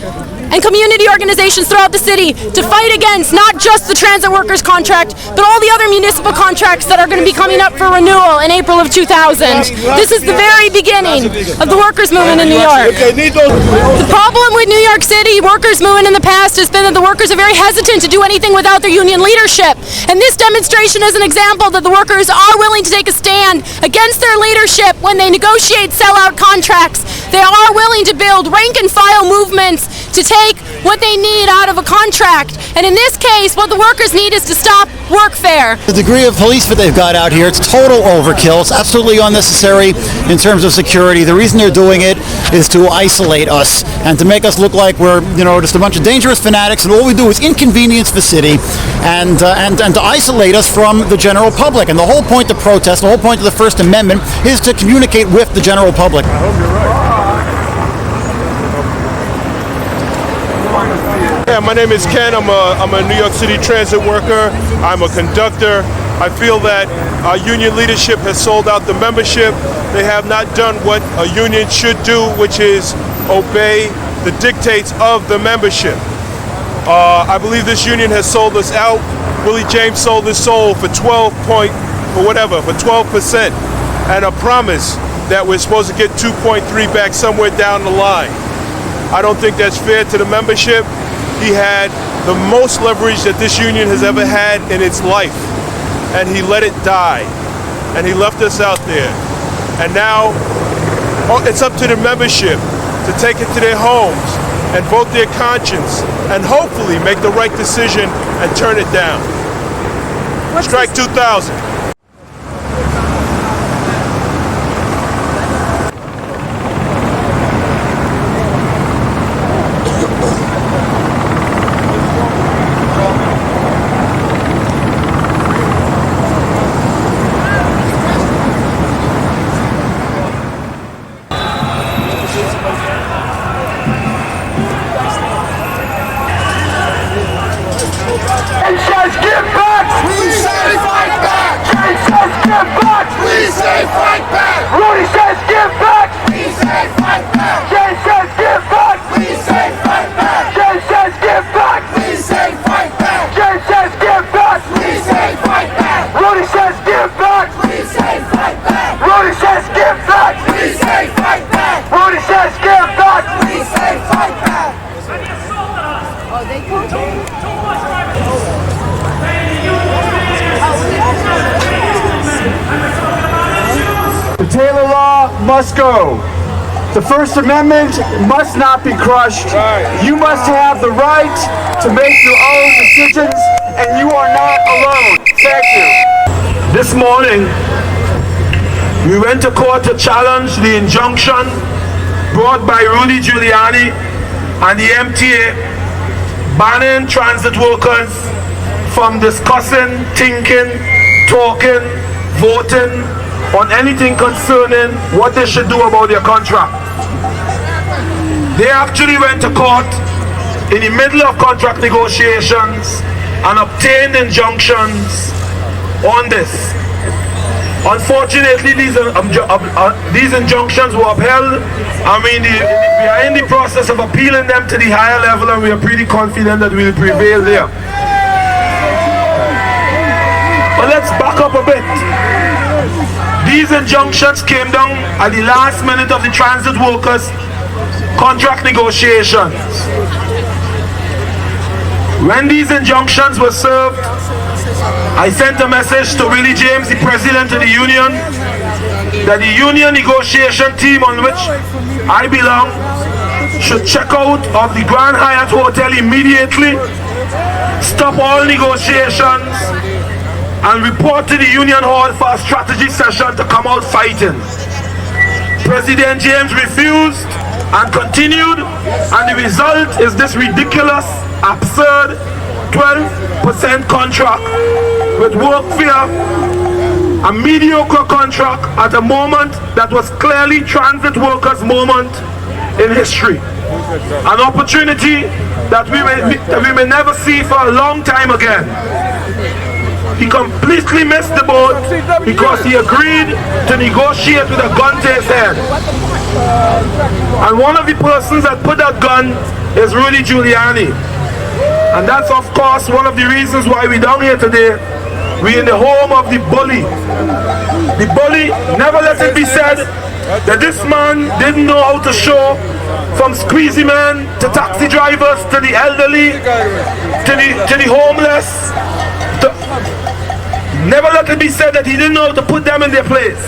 and community organizations throughout the city to fight against not just the transit workers contract, but all the other municipal contracts that are going to be coming up for renewal in April of 2000. This is the very beginning of the workers movement in New York. The problem with New York City workers movement in the past has been that the workers are very hesitant to do anything without their union leadership. And this demonstration is an example that the workers are willing to take a stand against their leadership when they negotiate sellout contracts. They are willing to build rank and file movements to take what they need out of a contract. And in this case, what the workers need is to stop workfare. The degree of police that they've got out here, it's total overkill. It's absolutely unnecessary in terms of security. The reason they're doing it is to isolate us and to make us look like we're, just a bunch of dangerous fanatics, and all we do is inconvenience the city and to isolate us from the general public. And the whole point of protest, the whole point of the First Amendment is to communicate with the general public. I hope you're right. Yeah, my name is Ken. I'm a New York City transit worker. I'm a conductor. I feel that our union leadership has sold out the membership. They have not done what a union should do, which is obey the dictates of the membership. I believe this union has sold us out. Willie James sold his soul for 12%, and a promise that we're supposed to get 2.3 back somewhere down the line. I don't think that's fair to the membership. He had the most leverage that this union has ever had in its life, and he let it die, and he left us out there. And now it's up to the membership to take it to their homes and vote their conscience and hopefully make the right decision and turn it down. Strike 2000. Must go. The First Amendment must not be crushed. You must have the right to make your own decisions, and you are not alone. Thank you. This morning, we went to court to challenge the injunction brought by Rudy Giuliani and the MTA banning transit workers from discussing, thinking, talking, voting on anything concerning what they should do about their contract. They actually went to court in the middle of contract negotiations and obtained injunctions on this. Unfortunately, these injunctions were upheld, and we are in the process of appealing them to the higher level, and we are pretty confident that we will prevail there. But let's back up a bit. These injunctions came down at the last minute of the transit workers' contract negotiations. When these injunctions were served, I sent a message to Willie James, the president of the union, that the union negotiation team on which I belong should check out of the Grand Hyatt Hotel immediately, stop all negotiations, and report to the Union Hall for a strategy session to come out fighting. President James refused and continued, and the result is this ridiculous, absurd 12% contract with work fare a mediocre contract at a moment that was clearly transit workers' moment in history. An opportunity that we may never see for a long time again. He completely missed the boat because he agreed to negotiate with a gun to his head. And one of the persons that put that gun is Rudy Giuliani. And that's of course one of the reasons why we're down here today. We're in the home of the bully. The bully, never let it be said that this man didn't know how to show, from squeezy men to taxi drivers to the elderly to the homeless. Never let it be said that he didn't know how to put them in their place.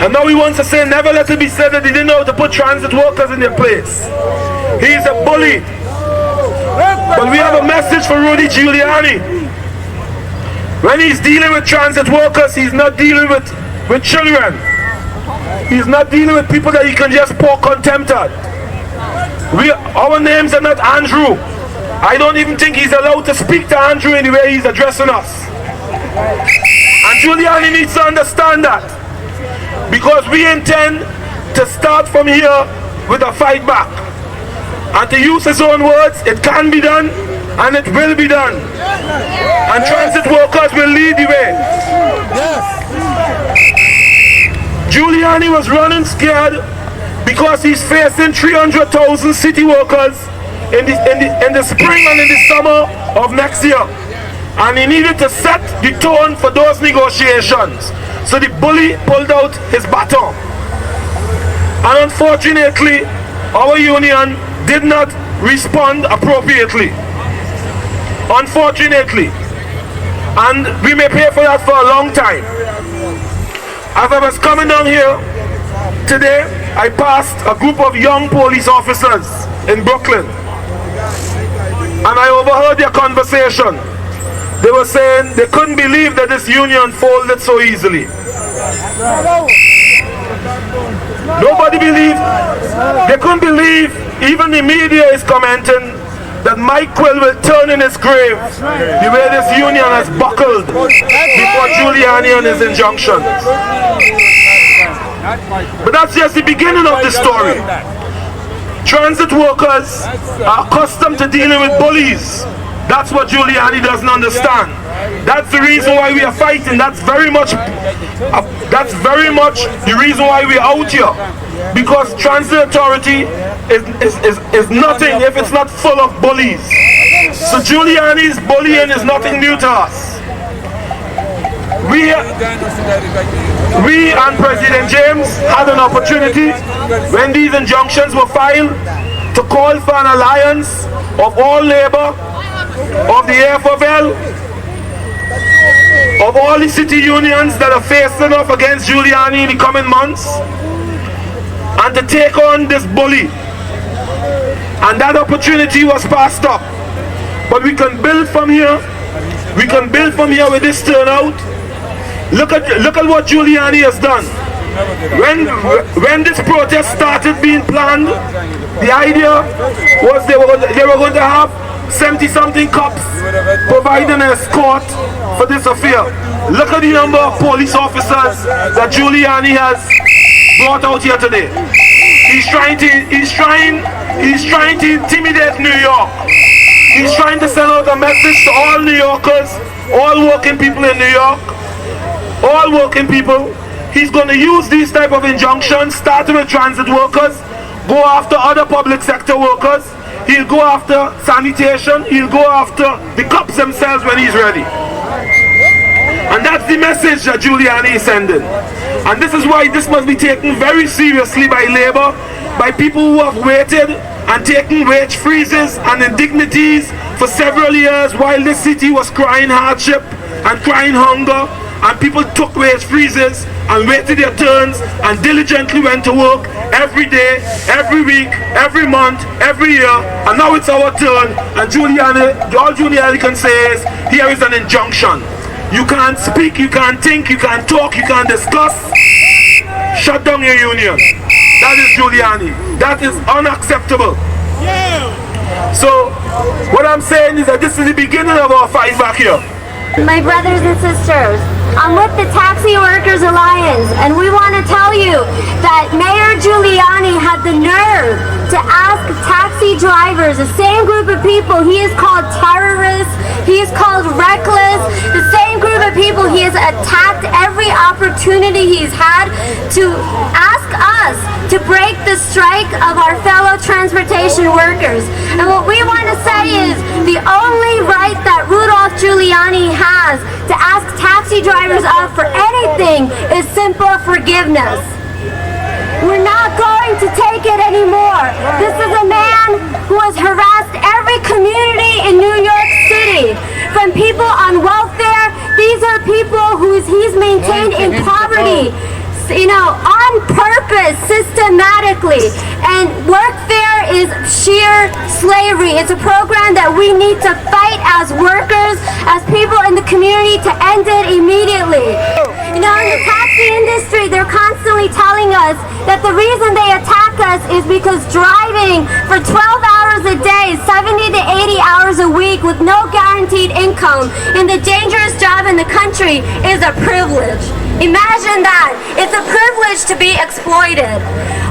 And now he wants to say, never let it be said that he didn't know how to put transit workers in their place. He's a bully. But we have a message for Rudy Giuliani. When he's dealing with transit workers, he's not dealing with children. He's not dealing with people that he can just pour contempt at. Our names are not Andrew. I don't even think he's allowed to speak to Andrew in the way he's addressing us. And Giuliani needs to understand that. Because we intend to start from here with a fight back. And to use his own words, it can be done and it will be done. And transit workers will lead the way. Giuliani was running scared because he's facing 300,000 city workers in the spring and in the summer of next year. And he needed to set the tone for those negotiations. So the bully pulled out his baton. And unfortunately, our union did not respond appropriately. Unfortunately. And we may pay for that for a long time. As I was coming down here today, I passed a group of young police officers in Brooklyn. And I overheard their conversation. They were saying they couldn't believe that this union folded so easily. Nobody believed. They couldn't believe, even the media is commenting, that Mike Quill will turn in his grave the way this union has buckled before Giuliani and his injunctions. But that's just the beginning of the story. Transit workers are accustomed to dealing with bullies. That's what Giuliani doesn't understand. That's the reason why we are fighting. That's very much the reason why we're out here. Because transit authority is nothing if it's not full of bullies. So Giuliani's bullying is nothing new to us. We and President James had an opportunity when these injunctions were filed to call for an alliance of all labor, of the AFL, of all the city unions that are facing off against Giuliani in the coming months, and to take on this bully. And that opportunity was passed up. But we can build from here. We can build from here with this turnout. Look at what Giuliani has done. When this protest started being planned, the idea was they were going to have 70-something cops providing an escort for this affair. Look at the number of police officers that Giuliani has brought out here today. He's trying to intimidate New York. He's trying to send out a message to all New Yorkers, all working people in New York, all working people. He's going to use these type of injunctions, starting with transit workers, go after other public sector workers. He'll go after sanitation. He'll go after the cops themselves when he's ready. And that's the message that Giuliani is sending. And this is why this must be taken very seriously by labor, by people who have waited and taken wage freezes and indignities for several years while this city was crying hardship and crying hunger. And people took wage freezes and waited their turns and diligently went to work every day, every week, every month, every year. And now it's our turn. And all Giuliani can say is, here is an injunction. You can't speak, you can't think, you can't talk, you can't discuss. Shut down your union. That is Giuliani. That is unacceptable. So, what I'm saying is that this is the beginning of our fight back here. My brothers and sisters, I'm with the Taxi Workers Alliance, and we want to tell you that Mayor Giuliani had the nerve to ask taxi drivers, the same group of people he has called terrorists, he has called reckless, the same group of people he has attacked every opportunity he's had, to ask us to break the strike of our fellow transportation workers. And what we want to say is the only right that Rudolph Giuliani has to ask taxi drivers up for anything is simple forgiveness. We're not going to take it anymore. This is a man who has harassed every community in New York City. From people on welfare, these are people who he's maintained in poverty, on purpose, systematically. And workfare is sheer slavery. It's a program that we need to fight as workers, as people in the community, to end it immediately. In the taxi industry, they're constantly telling us that the reason they attack us is because driving for 12 hours a day, 70 to 80 hours a week with no guaranteed income in the dangerous job in the country is a privilege. Imagine that. It's a privilege to be exploited.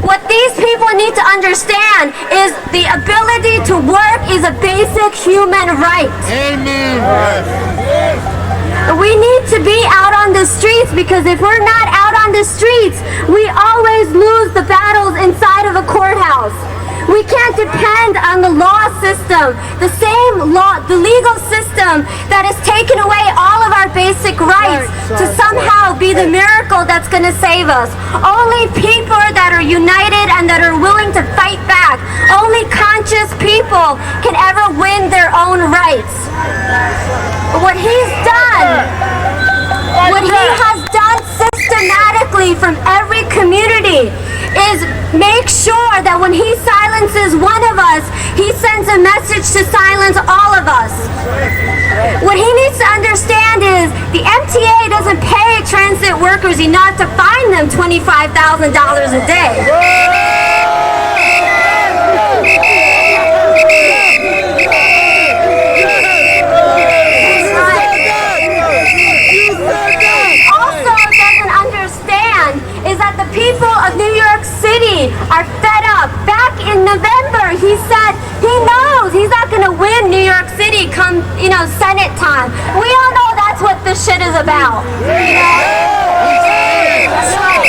What these people need to understand is the ability to work is a basic human right. Amen. We need to be out on the streets, because if we're not out on the streets, we always lose the battles inside of a courthouse. We can't depend on the law system, the same law, the legal system that has taken away all of our basic rights, to somehow be the miracle that's going to save us. Only people that are united and that are willing to fight back, only conscious people can ever win their own rights. What he's done, what he has done systematically from every community, is make sure that when he silences one of us, he sends a message to silence all of us. What he needs to understand is the MTA doesn't pay transit workers enough to fine them $25,000 a day. Is that the people of New York City are fed up. Back in November, he said he knows he's not going to win New York City come, Senate time. We all know that's what this shit is about. That's right.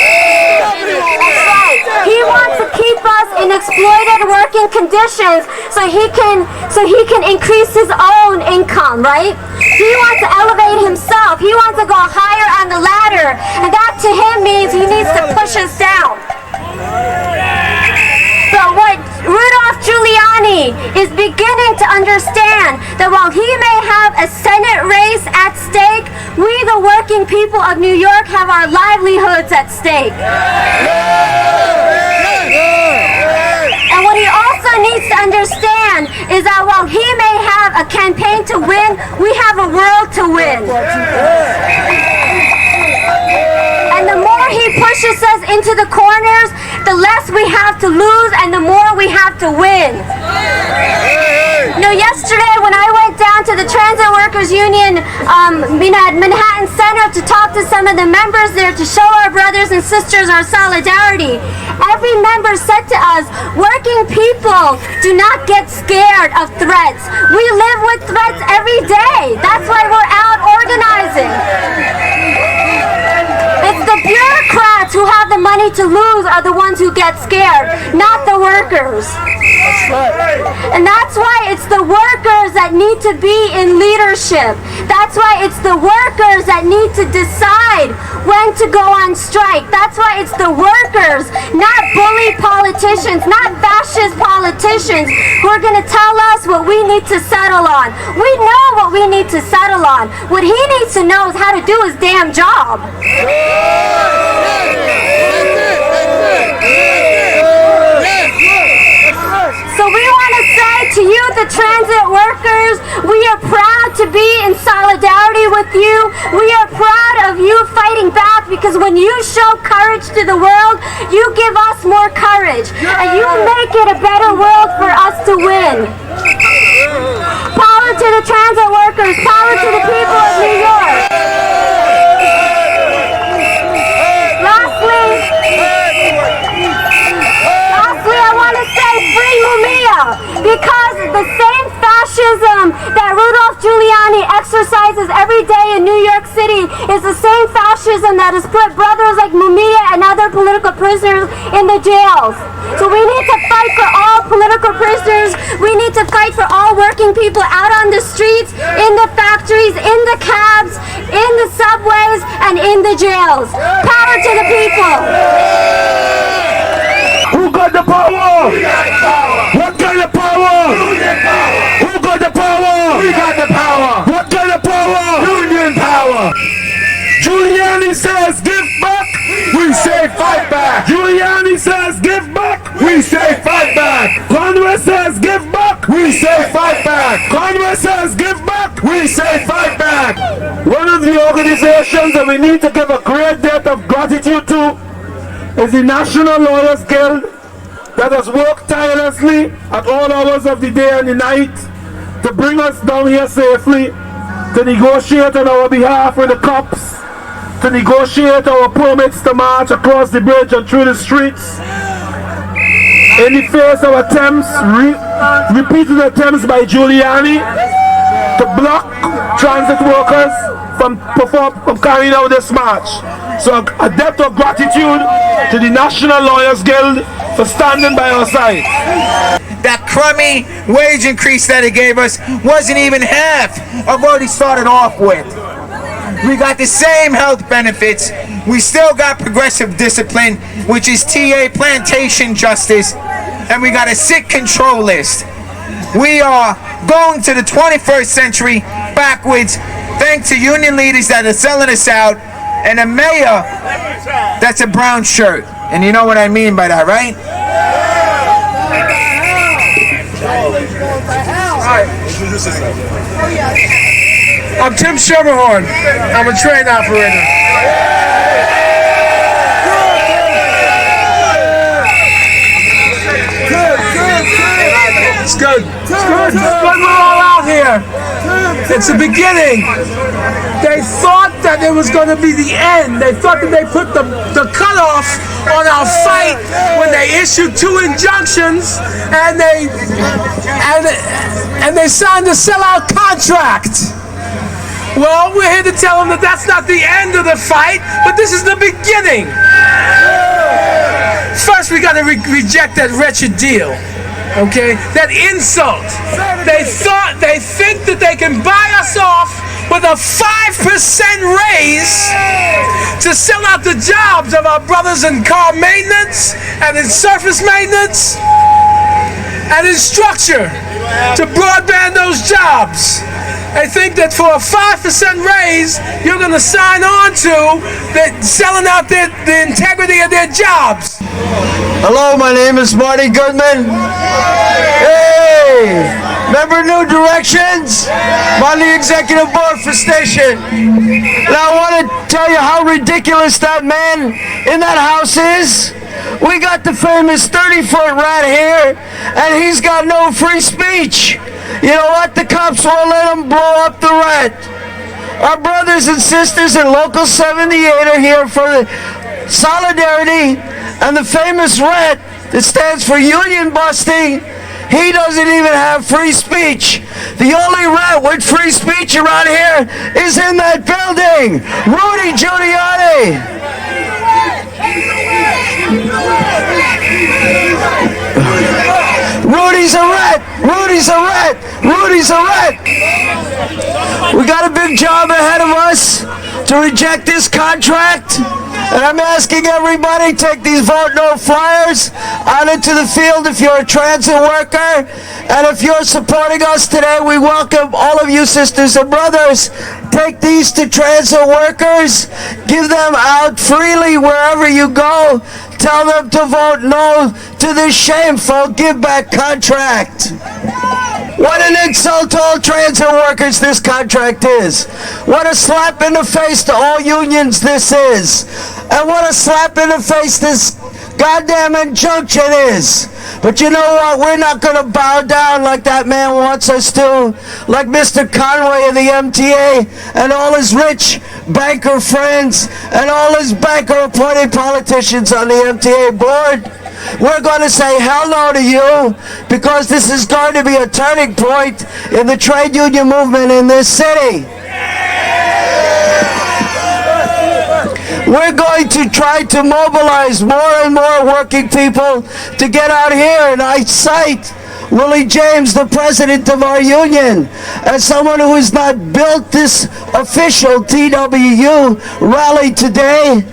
He wants to keep us in exploited working conditions so he can increase his own income, right? He wants to elevate himself. He wants to go higher on the ladder, and that to him means he needs to push us down. But what Rudolph Giuliani is beginning to understand, that while he may have a Senate race at stake, we the working people of New York have our livelihoods at stake. And what he also needs to understand is that while he may have a campaign to win, we have a world to win. And the more he pushes us into the corners, the less we have to lose and the more we have to win. Yesterday when I went down to the Transit Workers Union at Manhattan Center to talk to some of the members there to show our brothers and sisters our solidarity, every member said to us, working people do not get scared of threats. We live with threats every day. That's why we're out organizing. It's the bureaucrats who have the money to lose are the ones who get scared, not the workers. That's right. And that's why it's the workers that need to be in leadership. That's why it's the workers that need to decide when to go on strike. That's why it's the workers, not bully politicians, not fascist politicians, who are going to tell us what we need to settle on. We know what we need to settle on. What he needs to know is how to do his damn job. So we want to say to you, the transit workers, we are proud to be in solidarity with you. We are proud of you fighting back, because when you show courage to the world, you give us more courage. And you make it a better world for us to win. Power to the transit workers, power to the people of New York. exercises every day in New York City is the same fascism that has put brothers like Mumia and other political prisoners in the jails. So we need to fight for all political prisoners. We need to fight for all working people out on the streets, in the factories, in the cabs, in the subways, and in the jails. Power to the people. Who got the power? We got the power. What kind of power? Union power. Who got the power? We got the power. What kind of power? Union power. Giuliani says give back. We say fight back. Giuliani says give back. We say fight back. Congress says give back. We say fight back. Congress says give back. We say fight back. One of the organizations that we need to give a great debt of gratitude to is the National Lawyers Guild, that has worked tirelessly at all hours of the day and the night to bring us down here safely, to negotiate on our behalf with the cops, to negotiate our permits to march across the bridge and through the streets. In the face of attempts, repeated attempts by Giuliani to block transit workers from carrying out this march. So a debt of gratitude to the National Lawyers Guild for standing by our side. That crummy wage increase that he gave us wasn't even half of what he started off with. We got the same health benefits. We still got progressive discipline, which is TA plantation justice, and we got a sick control list. We are going to the 21st century backwards, thanks to union leaders that are selling us out, and a mayor that's a brown shirt. And you know what I mean by that, right? I'm Tim Schermerhorn. I'm a train operator. It's good. It's good. We're all out here. It's the beginning. They thought that it was going to be the end. They thought that they put the cutoff on our fight when they issued 2 injunctions and they signed a sellout contract. Well, we're here to tell them that that's not the end of the fight, but this is the beginning. First, we got to reject that wretched deal. Okay, that insult. They think that they can buy us off with a 5% raise to sell out the jobs of our brothers in car maintenance and in surface maintenance and in structure to broadband those jobs. They think that for a 5% raise, you're going to sign on to selling out the integrity of their jobs. Hello, my name is Marty Goodman. Hey! Remember New Directions? I'm on the executive board for station. And I want to tell you how ridiculous that man in that house is. We got the famous 30-foot rat here, and he's got no free speech. You know what? The cops won't let him blow up the rat. Our brothers and sisters in Local 78 are here for the solidarity, and the famous rat that stands for union busting, he doesn't even have free speech. The only rat with free speech around here is in that building, Rudy Giuliani. Rudy's a rat! Rudy's a rat! Rudy's a rat! We got a big job ahead of us to reject this contract. And I'm asking everybody, take these Vote No flyers out into the field if you're a transit worker. And if you're supporting us today, we welcome all of you sisters and brothers. Take these to transit workers. Give them out freely wherever you go. Tell them to vote no to this shameful give-back contract. What an insult to all transit workers this contract is. What a slap in the face to all unions this is. And what a slap in the face this goddamn injunction is. But you know what? We're not going to bow down like that man wants us to. Like Mr. Conway of the MTA and all his rich banker friends and all his banker-appointed politicians on the MTA board. We're going to say hell no to you, because this is going to be a turning point in the trade union movement in this city. We're going to try to mobilize more and more working people to get out here, and I cite Willie James, the president of our union, as someone who has not built this official TWU rally today.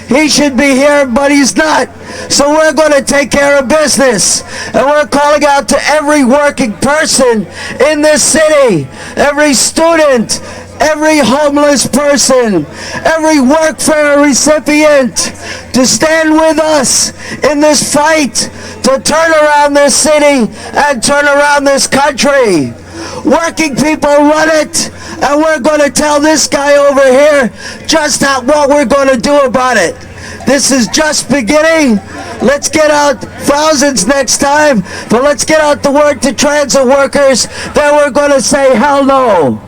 He should be here, but he's not. So we're going to take care of business. And we're calling out to every working person in this city, every student, every homeless person, every workfare recipient, to stand with us in this fight to turn around this city and turn around this country. Working people run it, and we're going to tell this guy over here just what we're going to do about it. This is just beginning. Let's get out thousands next time, but let's get out the word to transit workers that we're going to say hell no.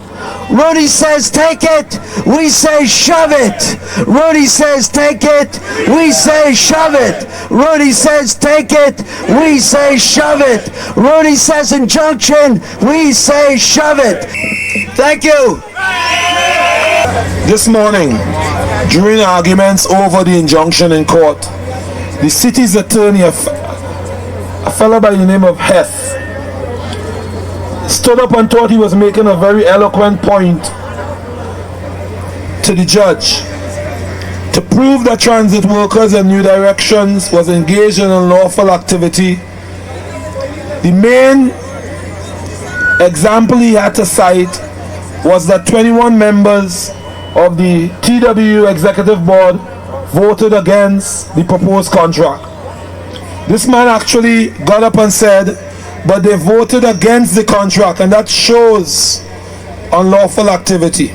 Rudy says take it, we say shove it. Rudy says take it, we say shove it. Rudy says take it, we say shove it. Rudy says injunction, we say shove it. Thank you. This morning, during arguments over the injunction in court, the city's attorney, a fellow by the name of Hess, stood up and thought he was making a very eloquent point to the judge to prove that transit workers in New Directions was engaged in unlawful activity. The main example he had to cite was that 21 members of the TWU Executive Board voted against the proposed contract. This man actually got up and said, but they voted against the contract, and that shows unlawful activity.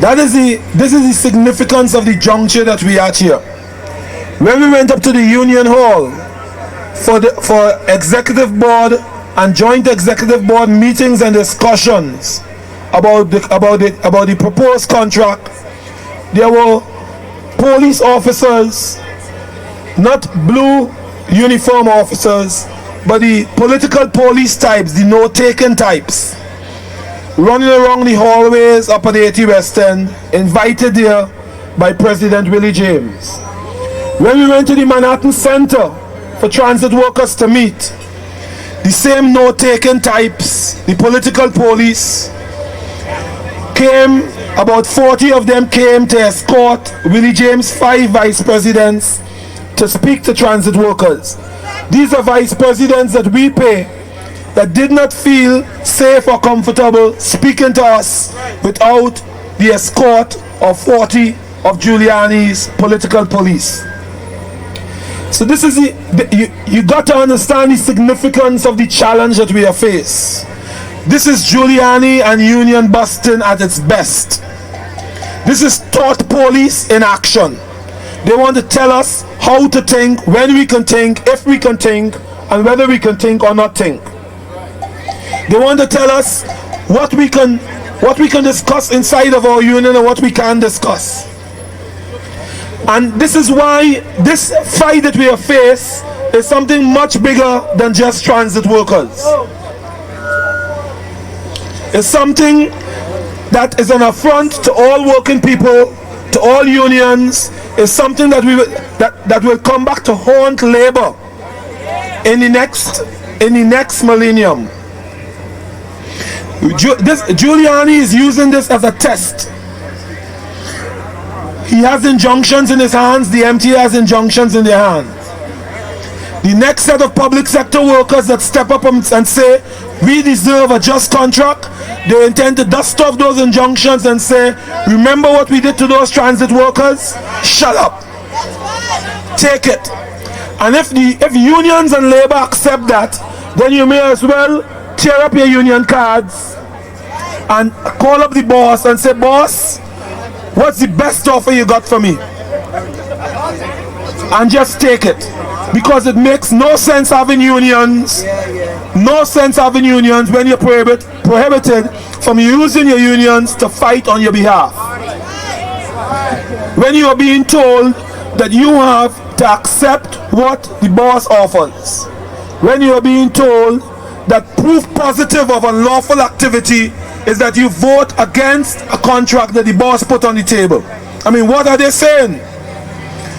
This is the significance of the juncture that we are at here. When we went up to the Union Hall for executive board and joint executive board meetings and discussions about the proposed contract, there were police officers, not blue uniform officers, but the political police types, the no-taken types, running around the hallways up at the 80 West End, invited there by President Willie James. When we went to the Manhattan Center for transit workers to meet, the same no-taken types, the political police, came, about 40 of them came to escort Willie James' 5 vice presidents to speak to transit workers. These are vice presidents that we pay that did not feel safe or comfortable speaking to us without the escort of 40 of Giuliani's political police. So this is you got to understand the significance of the challenge that we are faced. This is Giuliani and union busting at its best. This is thought police in action. They want to tell us how to think, when we can think, if we can think, and whether we can think or not think. They want to tell us what we can discuss inside of our union and what we can discuss. And this is why this fight that we have faced is something much bigger than just transit workers. It's something that is an affront to all working people, to all unions. Is something that will come back to haunt labor in the next millennium. Giuliani is using this as a test. He has injunctions in his hands, the MTA has injunctions in their hands. The next set of public sector workers that step up and say, we deserve a just contract, they intend to dust off those injunctions and say, remember what we did to those transit workers? Shut up. Take it. And if unions and labor accept that, then you may as well tear up your union cards and call up the boss and say, boss, what's the best offer you got for me? And just take it. Because it makes no sense having unions. No sense having unions when you're prohibited from using your unions to fight on your behalf. When you are being told that you have to accept what the boss offers. When you are being told that proof positive of unlawful activity is that you vote against a contract that the boss put on the table. I mean, what are they saying?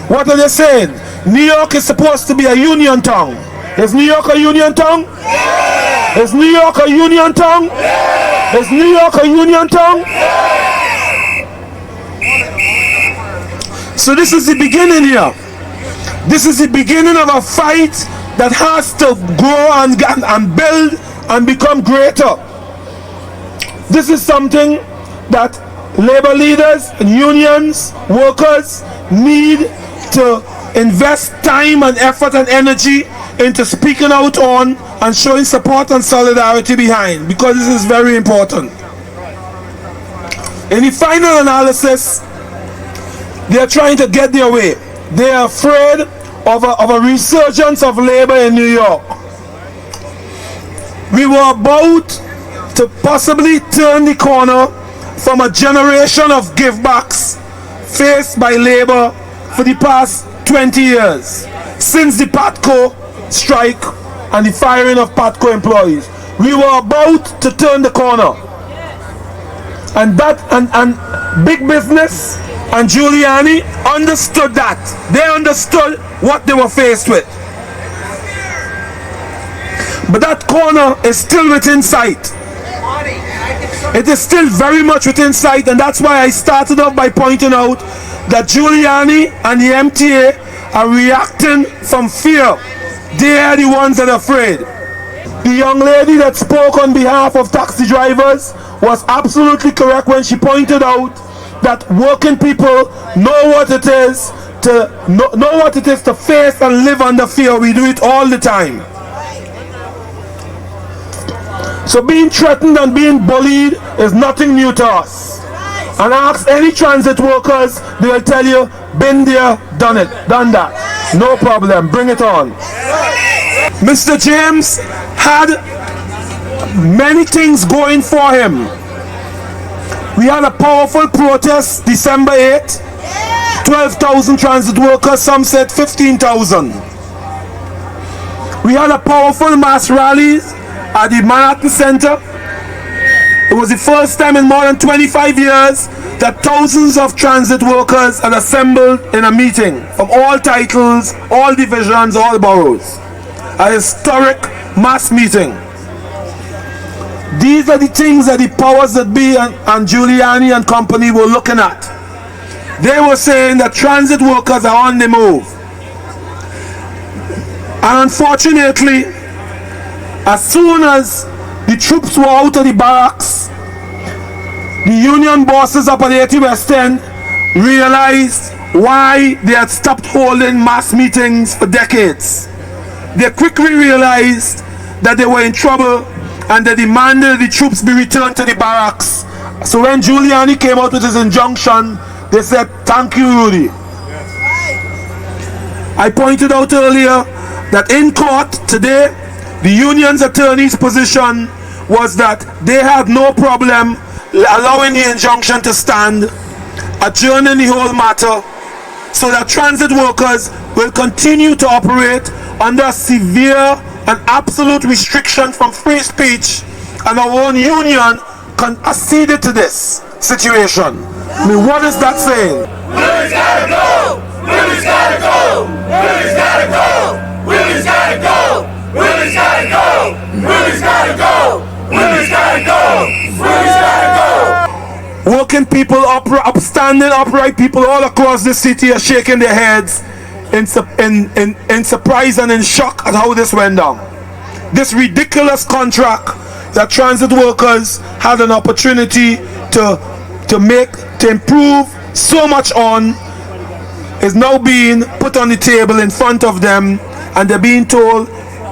What are they saying? New York is supposed to be a union town. Is New York a union town? Yeah. Is New York a union town? Yeah. Is New York a union town? Yeah. So this is the beginning here. This is the beginning of a fight that has to grow and build and become greater. This is something that labor leaders and unions, workers need to invest time and effort and energy into speaking out on and showing support and solidarity behind, because this is very important. In the final analysis, they are trying to get their way. They are afraid of a resurgence of labor in New York. We were about to possibly turn the corner from a generation of givebacks faced by labor for the past 20 years, since the PATCO strike and the firing of PATCO employees. We were about to turn the corner. And big business and Giuliani understood that. They understood what they were faced with. But that corner is still within sight. It is still very much within sight, and that's why I started off by pointing out that Giuliani and the MTA are reacting from fear. They are the ones that are afraid. The young lady that spoke on behalf of taxi drivers was absolutely correct when she pointed out that working people know what it is to face and live under fear. We do it all the time. So being threatened and being bullied is nothing new to us. And ask any transit workers, they'll tell you, been there, done it, done that. No problem, bring it on. Mr. James had many things going for him. We had a powerful protest December 8th. 12,000 transit workers, some said 15,000. We had a powerful mass rallies at the Manhattan Center. It was the first time in more than 25 years that thousands of transit workers had assembled in a meeting from all titles, all divisions, all boroughs. A historic mass meeting. These are the things that the powers that be and Giuliani and company were looking at. They were saying that transit workers are on the move. And unfortunately, as soon as the troops were out of the barracks, the union bosses up at the 80 West End realized why they had stopped holding mass meetings for decades. They quickly realized that they were in trouble and they demanded the troops be returned to the barracks. So when Giuliani came out with his injunction, they said, thank you, Rudy. I pointed out earlier that in court today, the union's attorney's position was that they had no problem allowing the injunction to stand, adjourning the whole matter, so that transit workers will continue to operate under severe and absolute restriction from free speech, and our own union acceded to this situation. I mean, what is that saying? Willie's gotta go! Willie's gotta go! Willie's gotta go! Willie's gotta go! Willie's gotta go! Willie's gotta go! Willie's gotta go! Willie's gotta go! Working people, upstanding, upright people all across the city are shaking their heads in surprise and in shock at how this went down. This ridiculous contract that transit workers had an opportunity to improve so much on is now being put on the table in front of them, and they're being told,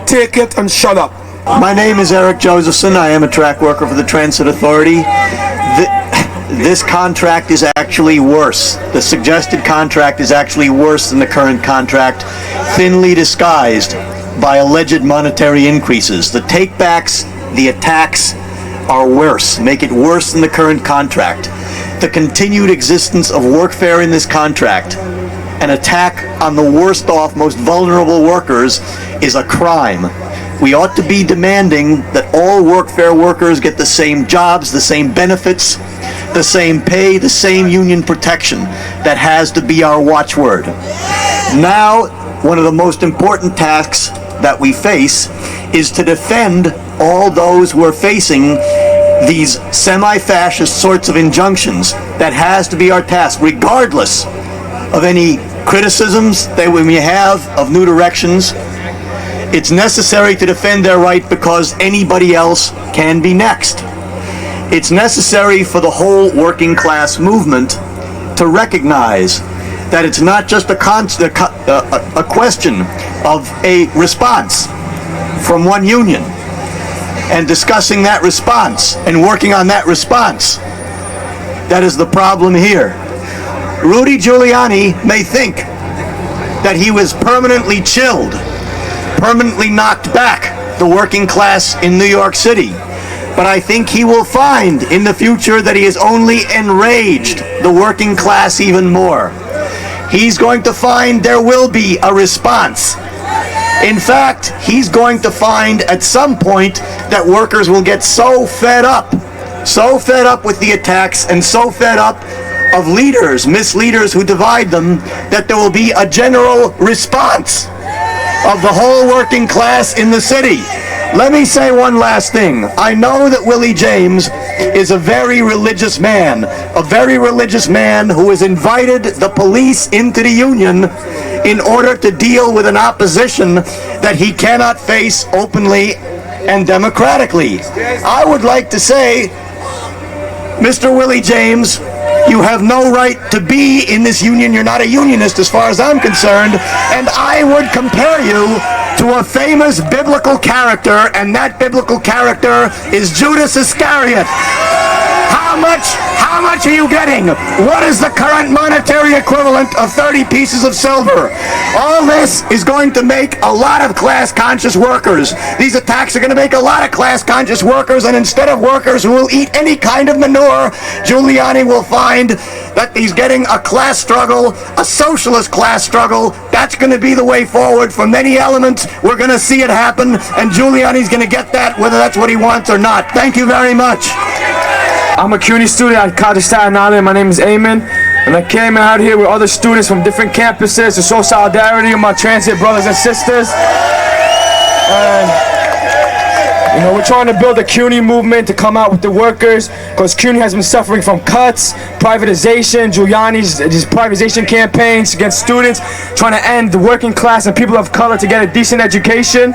take it and shut up. My name is Eric Josephson. I am a track worker for the Transit Authority. This contract is actually worse. The suggested contract is actually worse than the current contract, thinly disguised by alleged monetary increases. The takebacks, the attacks are worse, make it worse than the current contract. The continued existence of workfare in this contract, an attack on the worst off, most vulnerable workers, is a crime. We ought to be demanding that all workfare workers get the same jobs, the same benefits, the same pay, the same union protection. That has to be our watchword. Now, one of the most important tasks that we face is to defend all those who are facing these semi-fascist sorts of injunctions. That has to be our task, regardless of any criticisms that we may have of New Directions. It's necessary to defend their right because anybody else can be next. It's necessary for the whole working class movement to recognize that it's not just a question of a response from one union and discussing that response and working on that response. That is the problem here. Rudy Giuliani may think that he was permanently chilled, permanently knocked back the working class in New York City. But I think he will find in the future that he has only enraged the working class even more. He's going to find there will be a response. In fact, he's going to find at some point that workers will get so fed up with the attacks and so fed up of leaders, misleaders who divide them, that there will be a general response of the whole working class in the city. Let me say one last thing. I know that Willie James is a very religious man who has invited the police into the union in order to deal with an opposition that he cannot face openly and democratically. I would like to say, Mr. Willie James, you have no right to be in this union. You're not a unionist as far as I'm concerned. And I would compare you to a famous biblical character, and that biblical character is Judas Iscariot. How much are you getting? What is the current monetary equivalent of 30 pieces of silver? All this is going to make a lot of class-conscious workers. These attacks are going to make a lot of class-conscious workers, and instead of workers who will eat any kind of manure, Giuliani will find that he's getting a class struggle, a socialist class struggle. That's going to be the way forward for many elements. We're going to see it happen, and Giuliani's going to get that, whether that's what he wants or not. Thank you very much. I'm a CUNY student at College of Staten Island. My name is Eamon, and I came out here with other students from different campuses to show solidarity with my transit brothers and sisters. And, you know, we're trying to build a CUNY movement to come out with the workers, because CUNY has been suffering from cuts, privatization, Giuliani's privatization campaigns against students, trying to end the working class and people of color to get a decent education.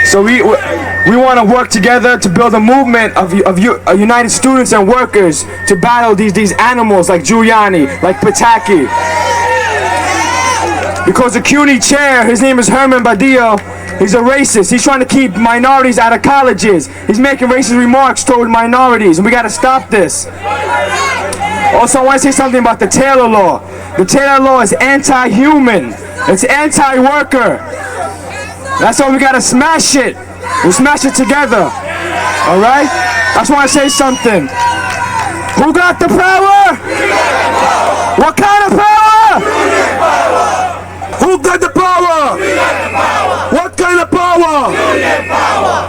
So we want to work together to build a movement of united students and workers to battle these animals like Giuliani, like Pataki. Because the CUNY chair, his name is Herman Badillo, he's a racist. He's trying to keep minorities out of colleges. He's making racist remarks toward minorities, and we got to stop this. Also, I want to say something about the Taylor Law. The Taylor Law is anti-human. It's anti-worker. That's why we got to smash it. We'll smash it together. Alright? I just want to say something. Who got the power? What kind of power? Who got the power? What kind of power?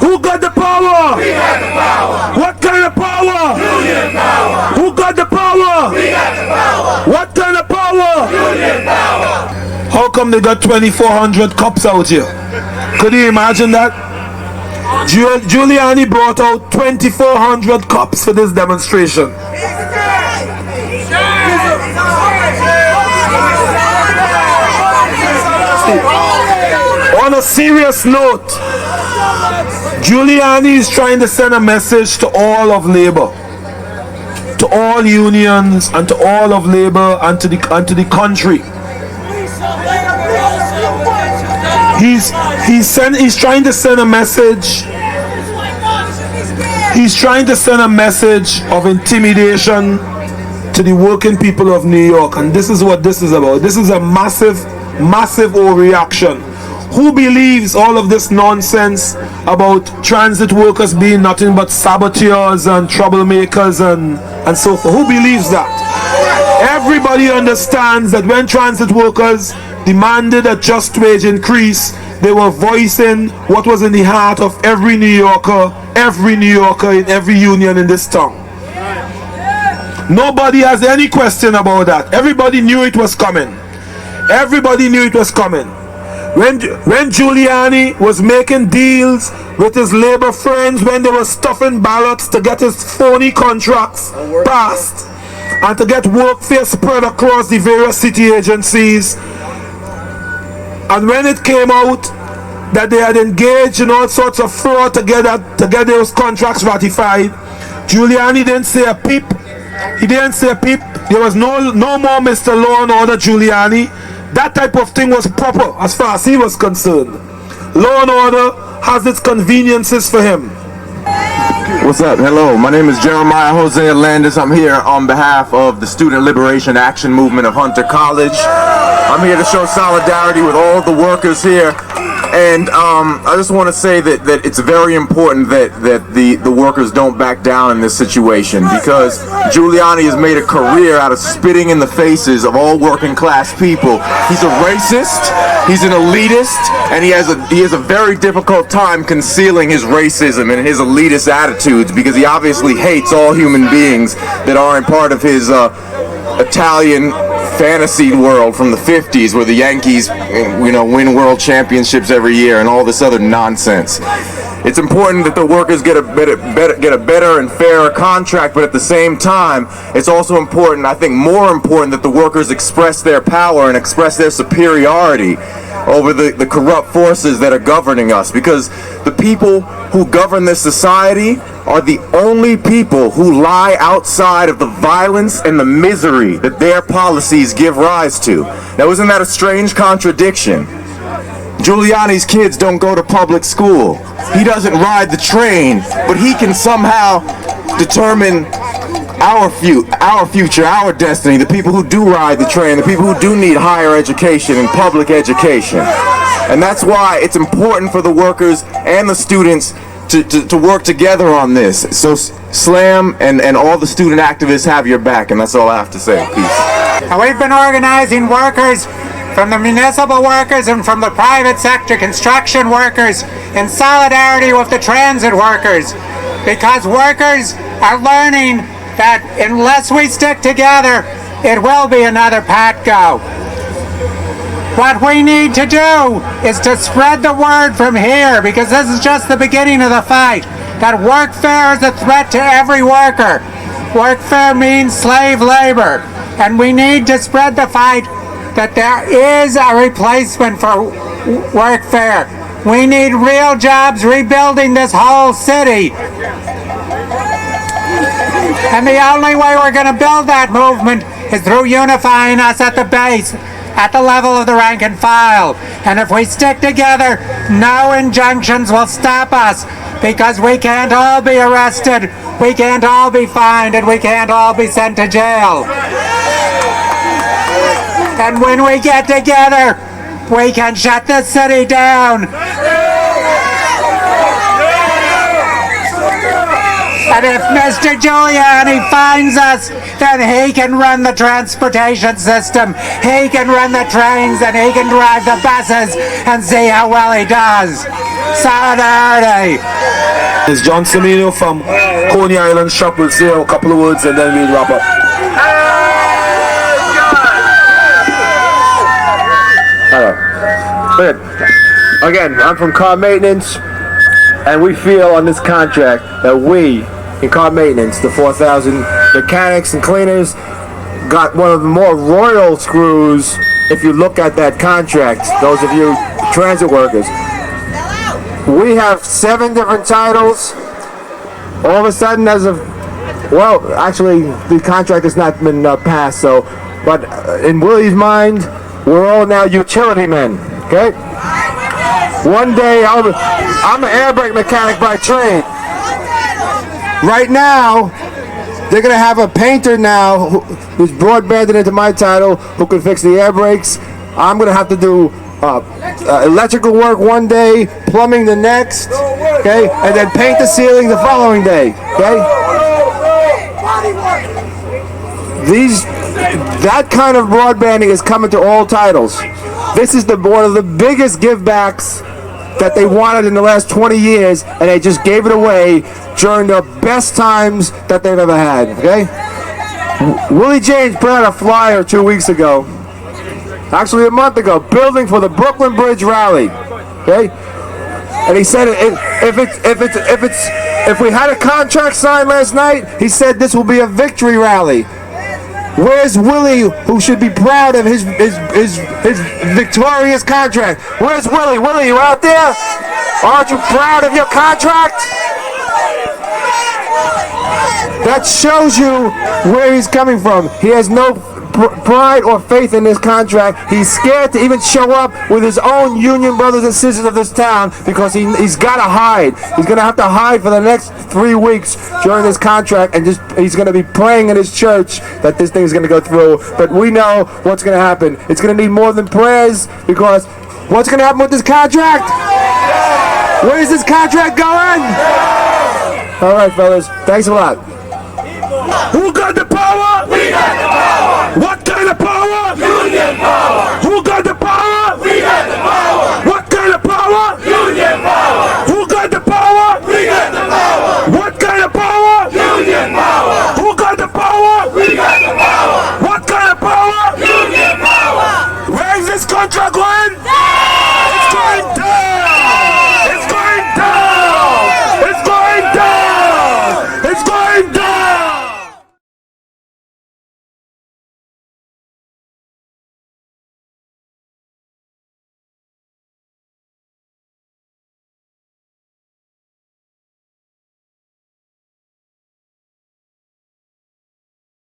Who got the power? What kind of power? Who got the power? What kind of power? How come they got 2,400 cops out here? Could you imagine that? Giuliani brought out 2,400 cops for this demonstration. On a serious note, Giuliani is trying to send a message to all of labor, to all unions, and to all of labor, and to the country. He's trying to send a message. He's trying to send a message of intimidation to the working people of New York, and this is what this is about. This is a massive overreaction. Who believes all of this nonsense about transit workers being nothing but saboteurs and troublemakers and so forth? Who believes that? Everybody understands that when transit workers demanded a just wage increase, they were voicing what was in the heart of every New Yorker in every union in this town. Nobody has any question about that. Everybody knew it was coming. Everybody knew it was coming. When Giuliani was making deals with his labor friends, when they were stuffing ballots to get his phony contracts passed and to get workfare spread across the various city agencies, and when it came out that they had engaged in all sorts of fraud to get those contracts ratified, Giuliani didn't say a peep. He didn't say a peep. There was no more Mr. Law and Order Giuliani. That type of thing was proper as far as he was concerned. Law and order has its conveniences for him. What's up? Hello, my name is Jeremiah Jose Landis. I'm here on behalf of the Student Liberation Action Movement of Hunter College. I'm here to show solidarity with all the workers here. And I just want to say that it's very important that the workers don't back down in this situation, because Giuliani has made a career out of spitting in the faces of all working class people. He's a racist, he's an elitist, and he has a very difficult time concealing his racism and his elitist attitudes, because he obviously hates all human beings that aren't part of his Italian fantasy world from the 50s where the Yankees, win world championships every year and all this other nonsense. It's important that the workers get a better and fairer contract, but at the same time, it's also important, I think more important, that the workers express their power and express their superiority over the corrupt forces that are governing us, because the people who govern this society are the only people who lie outside of the violence and the misery that their policies give rise to. Now, isn't that a strange contradiction? Giuliani's kids don't go to public school. He doesn't ride the train, but he can somehow determine our future, our destiny, the people who do ride the train, the people who do need higher education and public education. And that's why it's important for the workers and the students to work together on this. So SLAM and all the student activists have your back, and that's all I have to say. Peace. And we've been organizing workers from the municipal workers and from the private sector construction workers in solidarity with the transit workers, because workers are learning that unless we stick together, it will be another Patco. What we need to do is to spread the word from here, because this is just the beginning of the fight, that workfare is a threat to every worker. Workfare means slave labor, and we need to spread the fight that there is a replacement for workfare. We need real jobs rebuilding this whole city. And the only way we're going to build that movement is through unifying us at the base, at the level of the rank and file. And if we stick together, no injunctions will stop us, because we can't all be arrested, we can't all be fined, and we can't all be sent to jail. And when we get together, we can shut this city down. And if Mr. Giuliani finds us, then he can run the transportation system, he can run the trains, and he can drive the buses, and see how well he does. Solidarity. It's John Semino from Coney Island Shop. We'll say a couple of words and then we'll wrap up. Hello. Again, I'm from car maintenance, and we feel on this contract that we in car maintenance, the 4,000 mechanics and cleaners, got one of the more royal screws. If you look at that contract, those of you transit workers, we have 7 different titles. All of a sudden, as of, well, actually, the contract has not been passed, so, but in Willie's mind, we're all now utility men, okay? One day, I'm an air brake mechanic by trade. Right now, they're going to have a painter now who's broadbanded into my title, who can fix the air brakes. I'm going to have to do electrical work one day, plumbing the next, okay, and then paint the ceiling the following day, okay? that kind of broadbanding is coming to all titles. This is one of the biggest givebacks that they wanted in the last 20 years, and they just gave it away during the best times that they've ever had, okay? Willie James put out a flyer 2 weeks ago, actually a month ago, building for the Brooklyn Bridge rally, okay? And he said if we had a contract signed last night, he said this will be a victory rally. Where's Willie, who should be proud of his victorious contract? Where's Willie? Willie, you out there? Aren't you proud of your contract? That shows you where he's coming from. He has no pride or faith in this contract. He's scared to even show up with his own union brothers and sisters of this town because he's got to hide. He's going to have to hide for the next 3 weeks during this contract, and he's going to be praying in his church that this thing is going to go through. But we know what's going to happen. It's going to need more than prayers, because what's going to happen with this contract? Where is this contract going? All right, fellas. Thanks a lot. Who got the